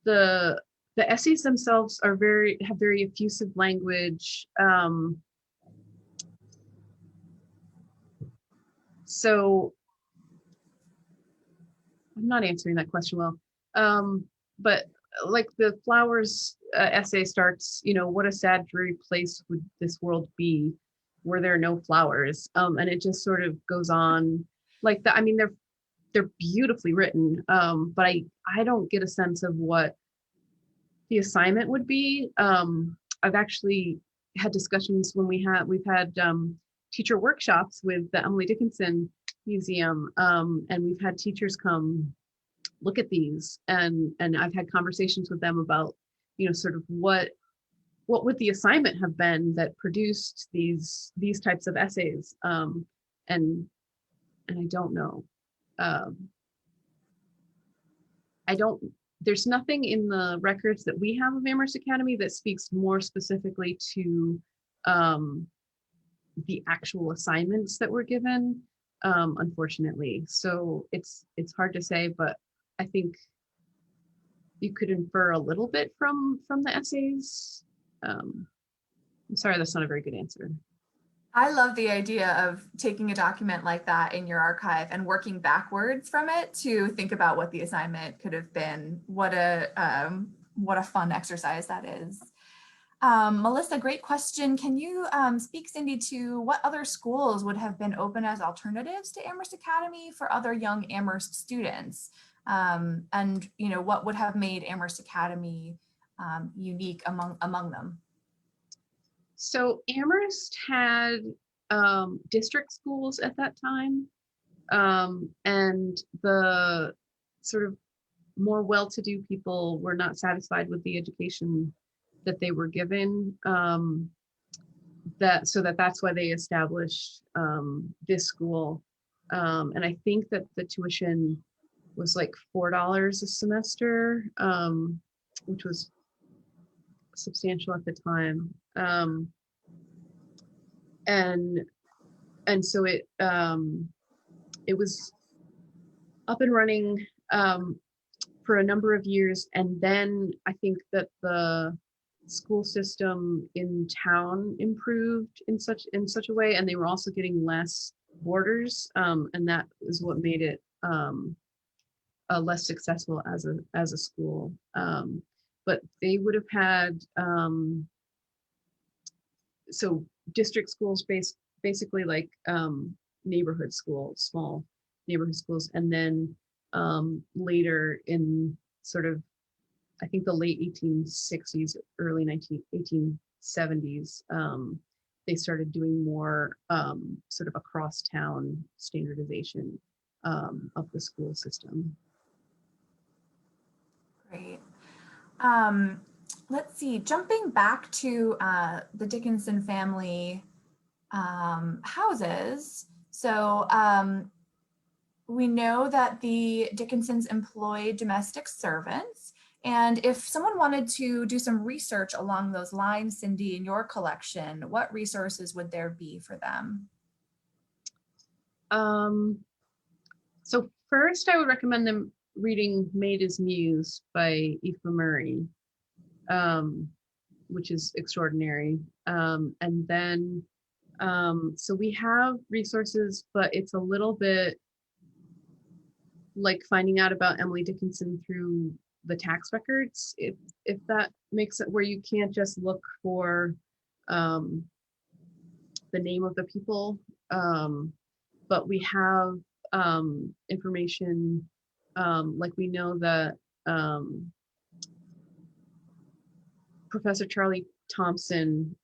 Speaker 2: The essays themselves have very effusive language. So I'm not answering that question well. But like the flowers essay starts, what a sad, dreary place would this world be were there no flowers? And it just sort of goes on like that. I mean, they're beautifully written, but I don't get a sense of what the assignment would be. I've actually had discussions when we've had teacher workshops with the Emily Dickinson Museum, and we've had teachers come look at these, and I've had conversations with them about, sort of what would the assignment have been that produced these types of essays, and I don't know. There's nothing in the records that we have of Amherst Academy that speaks more specifically to the actual assignments that were given, unfortunately. So it's hard to say, but I think you could infer a little bit from the essays. I'm sorry, that's not a very good answer.
Speaker 1: I love the idea of taking a document like that in your archive and working backwards from it to think about what the assignment could have been. What a fun exercise that is. Melissa, great question. Can you speak, Cyndi, to what other schools would have been open as alternatives to Amherst Academy for other young Amherst students? And what would have made Amherst Academy unique among them?
Speaker 2: So Amherst had district schools at that time, and the sort of more well-to-do people were not satisfied with the education that they were given. That's why they established this school. And I think that the tuition was like $4 a semester, which was substantial at the time. And so it was up and running for a number of years, and then I think that the school system in town improved in such a way, and they were also getting less boarders, and that is what made it less successful as a school. But they would have had so district schools basically like neighborhood schools, small neighborhood schools, and then later in sort of, I think the late 1860s, early 1870s, they started doing more sort of across town standardization of the school system.
Speaker 1: Great. Let's see, jumping back to the Dickinson family houses. So we know that the Dickinsons employed domestic servants. And if someone wanted to do some research along those lines, Cyndi, in your collection, what resources would there be for them?
Speaker 2: So first, I would recommend them reading Maid is Muse by Aoife Murray, which is extraordinary. And then, so we have resources, but it's a little bit like finding out about Emily Dickinson through the tax records, if that makes it, where you can't just look for the name of the people, but we have information, like we know that Professor Charlie Thompson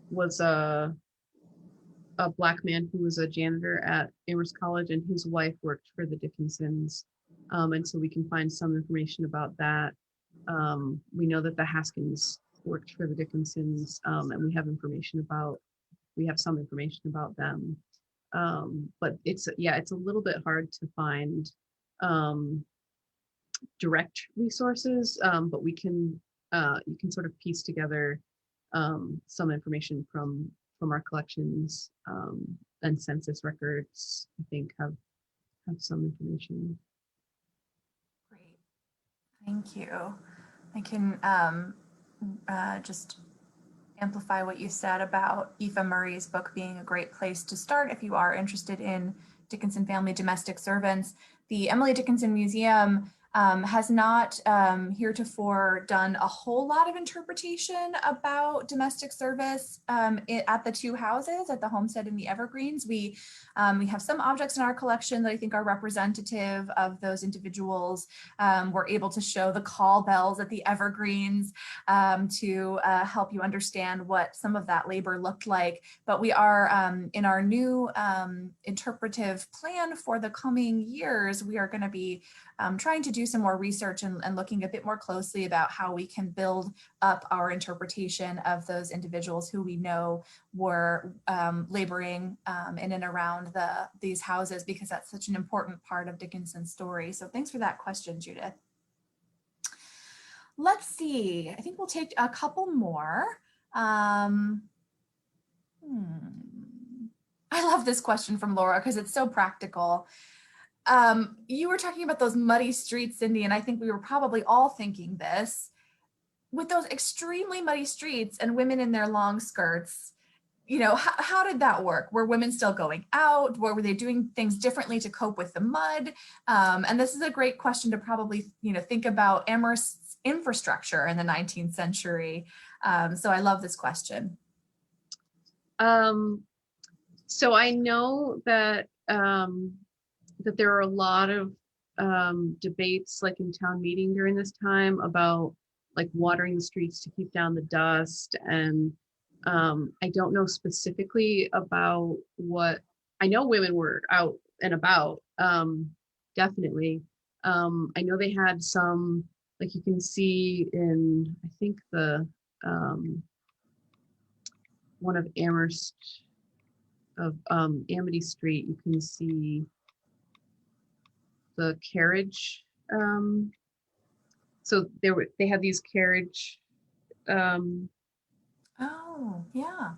Speaker 2: was a Black man who was a janitor at Amherst College, and his wife worked for the Dickinsons. And so we can find some information about that. We know that the Haskins worked for the Dickinsons, and we have some information about them. But it's a little bit hard to find direct resources, but you can sort of piece together some information from our collections, and census records, I think, have some information.
Speaker 1: Great, thank you. I can just amplify what you said about Aoife Murray's book being a great place to start if you are interested in Dickinson family domestic servants. The Emily Dickinson Museum has not heretofore done a whole lot of interpretation about domestic service at the two houses, at the homestead and the Evergreens. We have some objects in our collection that I think are representative of those individuals. We're able to show the call bells at the Evergreens to help you understand what some of that labor looked like. But we are, in our new interpretive plan for the coming years, we are going to be trying to do some more research and looking a bit more closely about how we can build up our interpretation of those individuals who we know were laboring in and around these houses, because that's such an important part of Dickinson's story. So thanks for that question, Judith. Let's see, I think we'll take a couple more. I love this question from Laura because it's so practical. You were talking about those muddy streets, Cyndi, and I think we were probably all thinking this. With those extremely muddy streets and women in their long skirts, how did that work? Were women still going out? Were they doing things differently to cope with the mud? And this is a great question to probably, think about Amherst's infrastructure in the 19th century. So I love this question.
Speaker 2: So I know that that there are a lot of debates like in town meeting during this time about like watering the streets to keep down the dust. And I don't know specifically about what, I know women were out and about, definitely. I know they had some, like you can see in, I think the one of Amherst of Amity Street, you can see the carriage. So they had these carriage.
Speaker 1: Oh, yeah.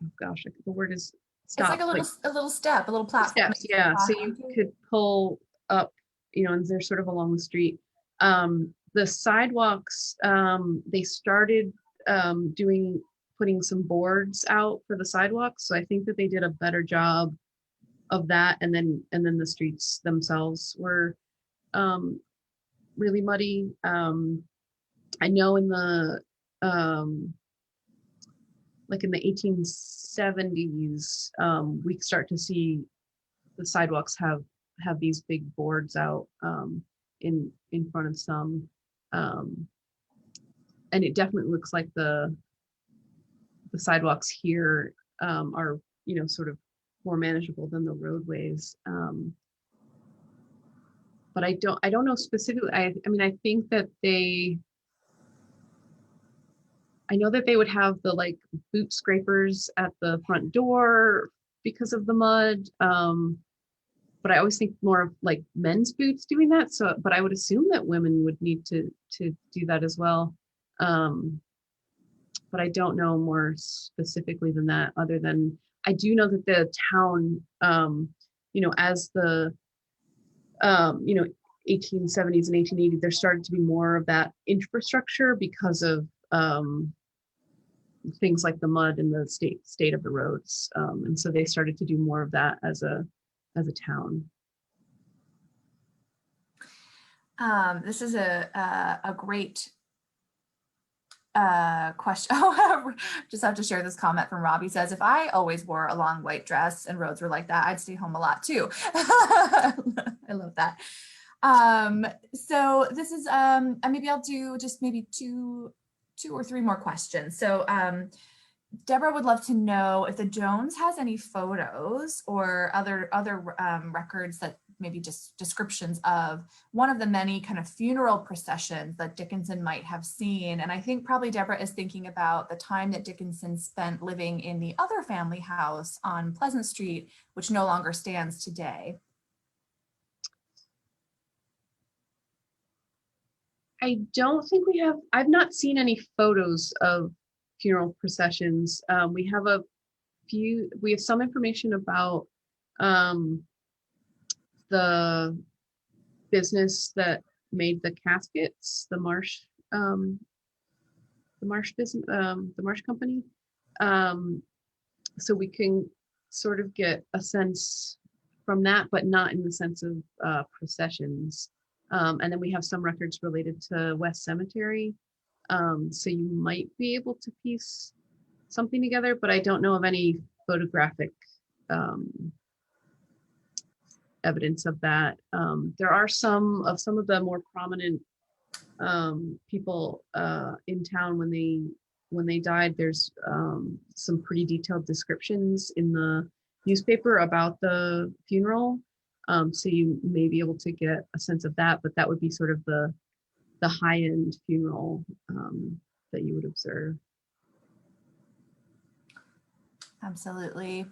Speaker 2: Oh gosh, the word is
Speaker 1: It's like
Speaker 2: stop.
Speaker 1: a little step, a little platform.
Speaker 2: Steps, yeah. So you could pull up, and they're sort of along the street. The sidewalks, they started putting some boards out for the sidewalks. So I think that they did a better job of that. And then the streets themselves were really muddy. I know in the like in the 1870s, we start to see the sidewalks have these big boards out in front of some, and it definitely looks like the sidewalks here are sort of more manageable than the roadways. But I don't know specifically. I mean, I think that I know that they would have the like boot scrapers at the front door because of the mud. But I always think more of like men's boots doing that. So, but I would assume that women would need to do that as well. But I don't know more specifically than that, other than I do know that the town, as the 1870s and 1880s, there started to be more of that infrastructure because of things like the mud and the state of the roads, and so they started to do more of that as a town.
Speaker 1: This is a great question. Oh, just have to share this comment from Robbie. Says, if I always wore a long white dress and roads were like that, I'd stay home a lot too. I love that. So this is, maybe I'll do just maybe two or three more questions. So Deborah would love to know if the Jones has any photos or other records that maybe just descriptions of one of the many kind of funeral processions that Dickinson might have seen. And I think probably Deborah is thinking about the time that Dickinson spent living in the other family house on Pleasant Street, which no longer stands today.
Speaker 2: I don't think I've not seen any photos of funeral processions. We have some information about the business that made the caskets, the Marsh business, the Marsh company. So we can sort of get a sense from that, but not in the sense of processions. And then we have some records related to West Cemetery. So you might be able to piece something together, but I don't know of any photographic evidence of that. There are some of the more prominent people in town when they died. There's some pretty detailed descriptions in the newspaper about the funeral. So you may be able to get a sense of that, but that would be sort of the high-end funeral that you would observe.
Speaker 1: Absolutely.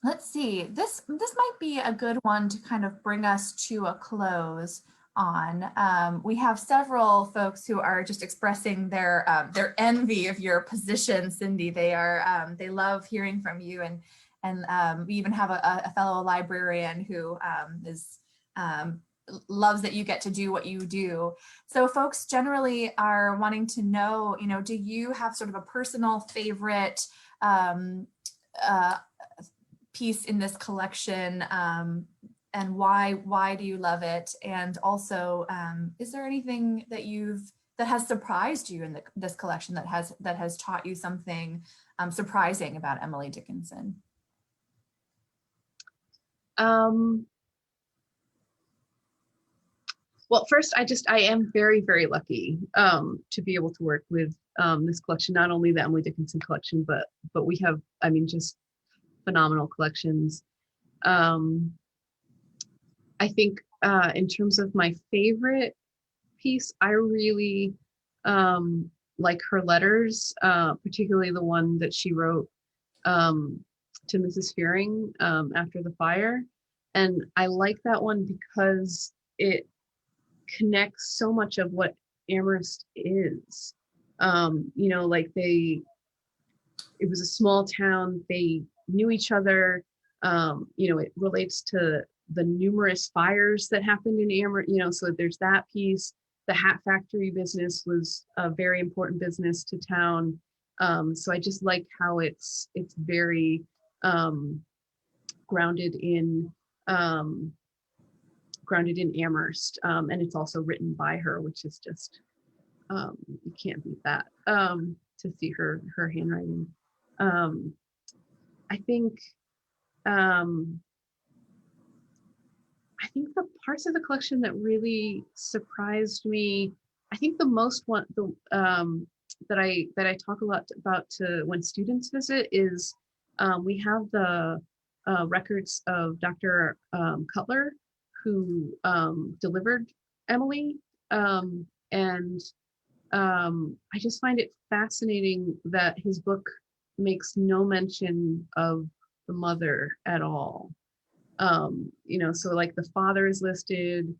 Speaker 1: Let's see, this might be a good one to kind of bring us to a close on. We have several folks who are just expressing their envy of your position, Cyndi. They love hearing from you, and we even have a fellow librarian who is loves that you get to do what you do. So folks generally are wanting to know, do you have sort of a personal favorite piece in this collection, and why do you love it? And also, is there anything that has surprised you in this collection that has taught you something surprising about Emily Dickinson?
Speaker 2: Well, first, I am very, very lucky to be able to work with this collection, not only the Emily Dickinson collection, but we have, I mean, just phenomenal collections. I think in terms of my favorite piece, I really like her letters, particularly the one that she wrote to Mrs. Fearing after the fire. And I like that one because it connects so much of what Amherst is. Like it was a small town, they knew each other. It relates to the numerous fires that happened in Amherst, so there's that piece. The hat factory business was a very important business to town. So I just like how it's very grounded in Amherst, and it's also written by her, which is just you can't beat that. To see her handwriting. I think the parts of the collection that really surprised me, I think the most one that I talk a lot about to when students visit is we have the records of Dr. Cutler, who delivered Emily, and I just find it fascinating that his book makes no mention of the mother at all. So like the father is listed,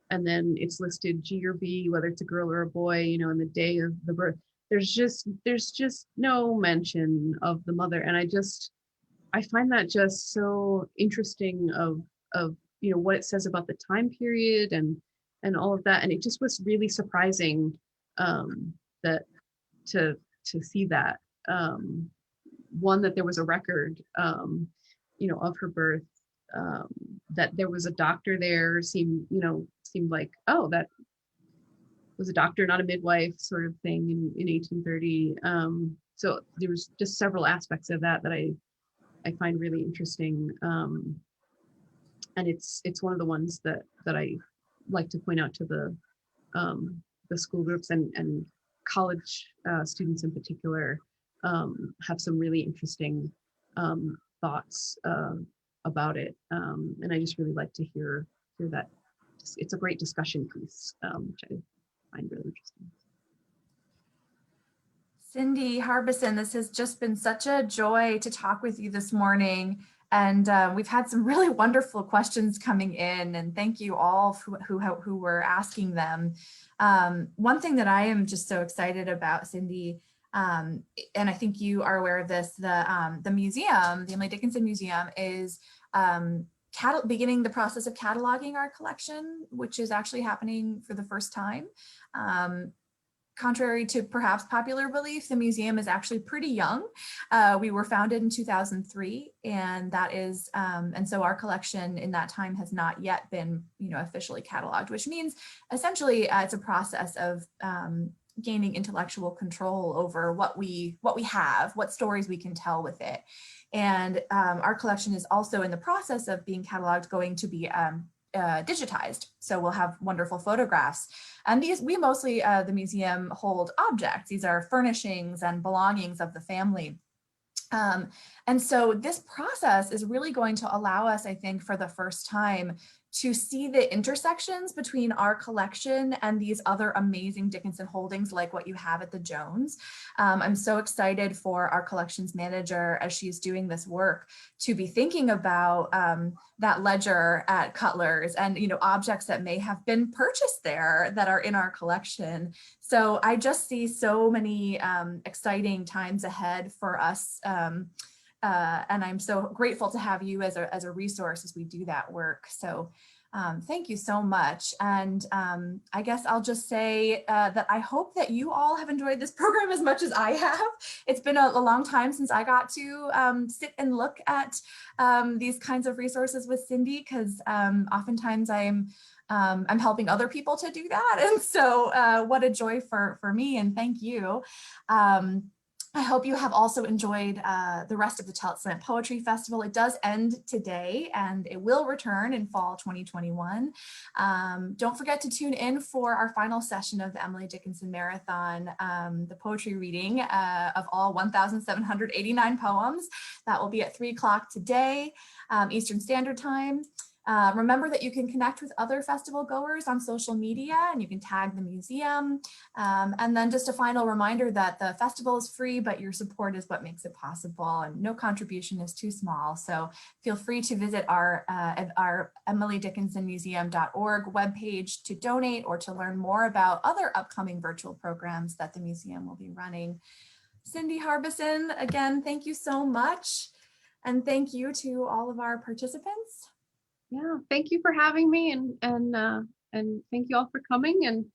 Speaker 2: and then it's listed G or B, whether it's a girl or a boy, and the day of the birth. There's just no mention of the mother, and I find that just so interesting of what it says about the time period and all of that, and it just was really surprising that to see that one, that there was a record of her birth, that there was a doctor there, seemed like, oh, that was a doctor, not a midwife, sort of thing in 1830. So there was just several aspects of that I find really interesting, and it's one of the ones that I like to point out to the school groups and college students in particular. Have some really interesting thoughts about it, and I just really like to hear that. It's a great discussion piece, which I find really interesting.
Speaker 1: Cyndi Harbeson, this has just been such a joy to talk with you this morning. And we've had some really wonderful questions coming in, and thank you all who were asking them. One thing that I am just so excited about, Cyndi, and I think you are aware of this, the museum, the Emily Dickinson Museum, is beginning the process of cataloging our collection, which is actually happening for the first time. Contrary to perhaps popular belief, the museum is actually pretty young. We were founded in 2003, and that is, and so our collection in that time has not yet been, officially cataloged, which means essentially it's a process of gaining intellectual control over what we have, what stories we can tell with it. And our collection is also in the process of being cataloged, going to be digitized. So we'll have wonderful photographs. And we mostly, the museum, hold objects. These are furnishings and belongings of the family. And so this process is really going to allow us, I think, for the first time, to see the intersections between our collection and these other amazing Dickinson holdings like what you have at the Jones. I'm so excited for our collections manager, as she's doing this work, to be thinking about that ledger at Cutler's and objects that may have been purchased there that are in our collection. So I just see so many exciting times ahead for us. And I'm so grateful to have you as a resource as we do that work. So Thank you so much. And I guess I'll just say that I hope that you all have enjoyed this program as much as I have. It's been a long time since I got to sit and look at these kinds of resources with Cyndi, because oftentimes I'm helping other people to do that. And so what a joy for me, and thank you. I hope you have also enjoyed the rest of the Tell It Slant Poetry Festival. It does end today and it will return in fall 2021. Don't forget to tune in for our final session of the Emily Dickinson Marathon, the poetry reading of all 1,789 poems. That will be at 3 o'clock today, Eastern Standard Time. Remember that you can connect with other festival goers on social media and you can tag the museum. And then just a final reminder that the festival is free, but your support is what makes it possible, and no contribution is too small. So feel free to visit our emilydickinsonmuseum.org webpage to donate or to learn more about other upcoming virtual programs that the museum will be running. Cyndi Harbeson, again, thank you so much. And thank you to all of our participants.
Speaker 2: Yeah, thank you for having me, and thank you all for coming. And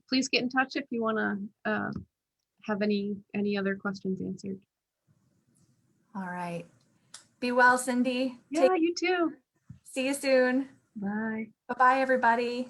Speaker 2: please get in touch if you want to have any other questions answered.
Speaker 1: All right. Be well, Cyndi.
Speaker 2: Yeah, you too.
Speaker 1: See you soon.
Speaker 2: Bye.
Speaker 1: Bye-bye, everybody.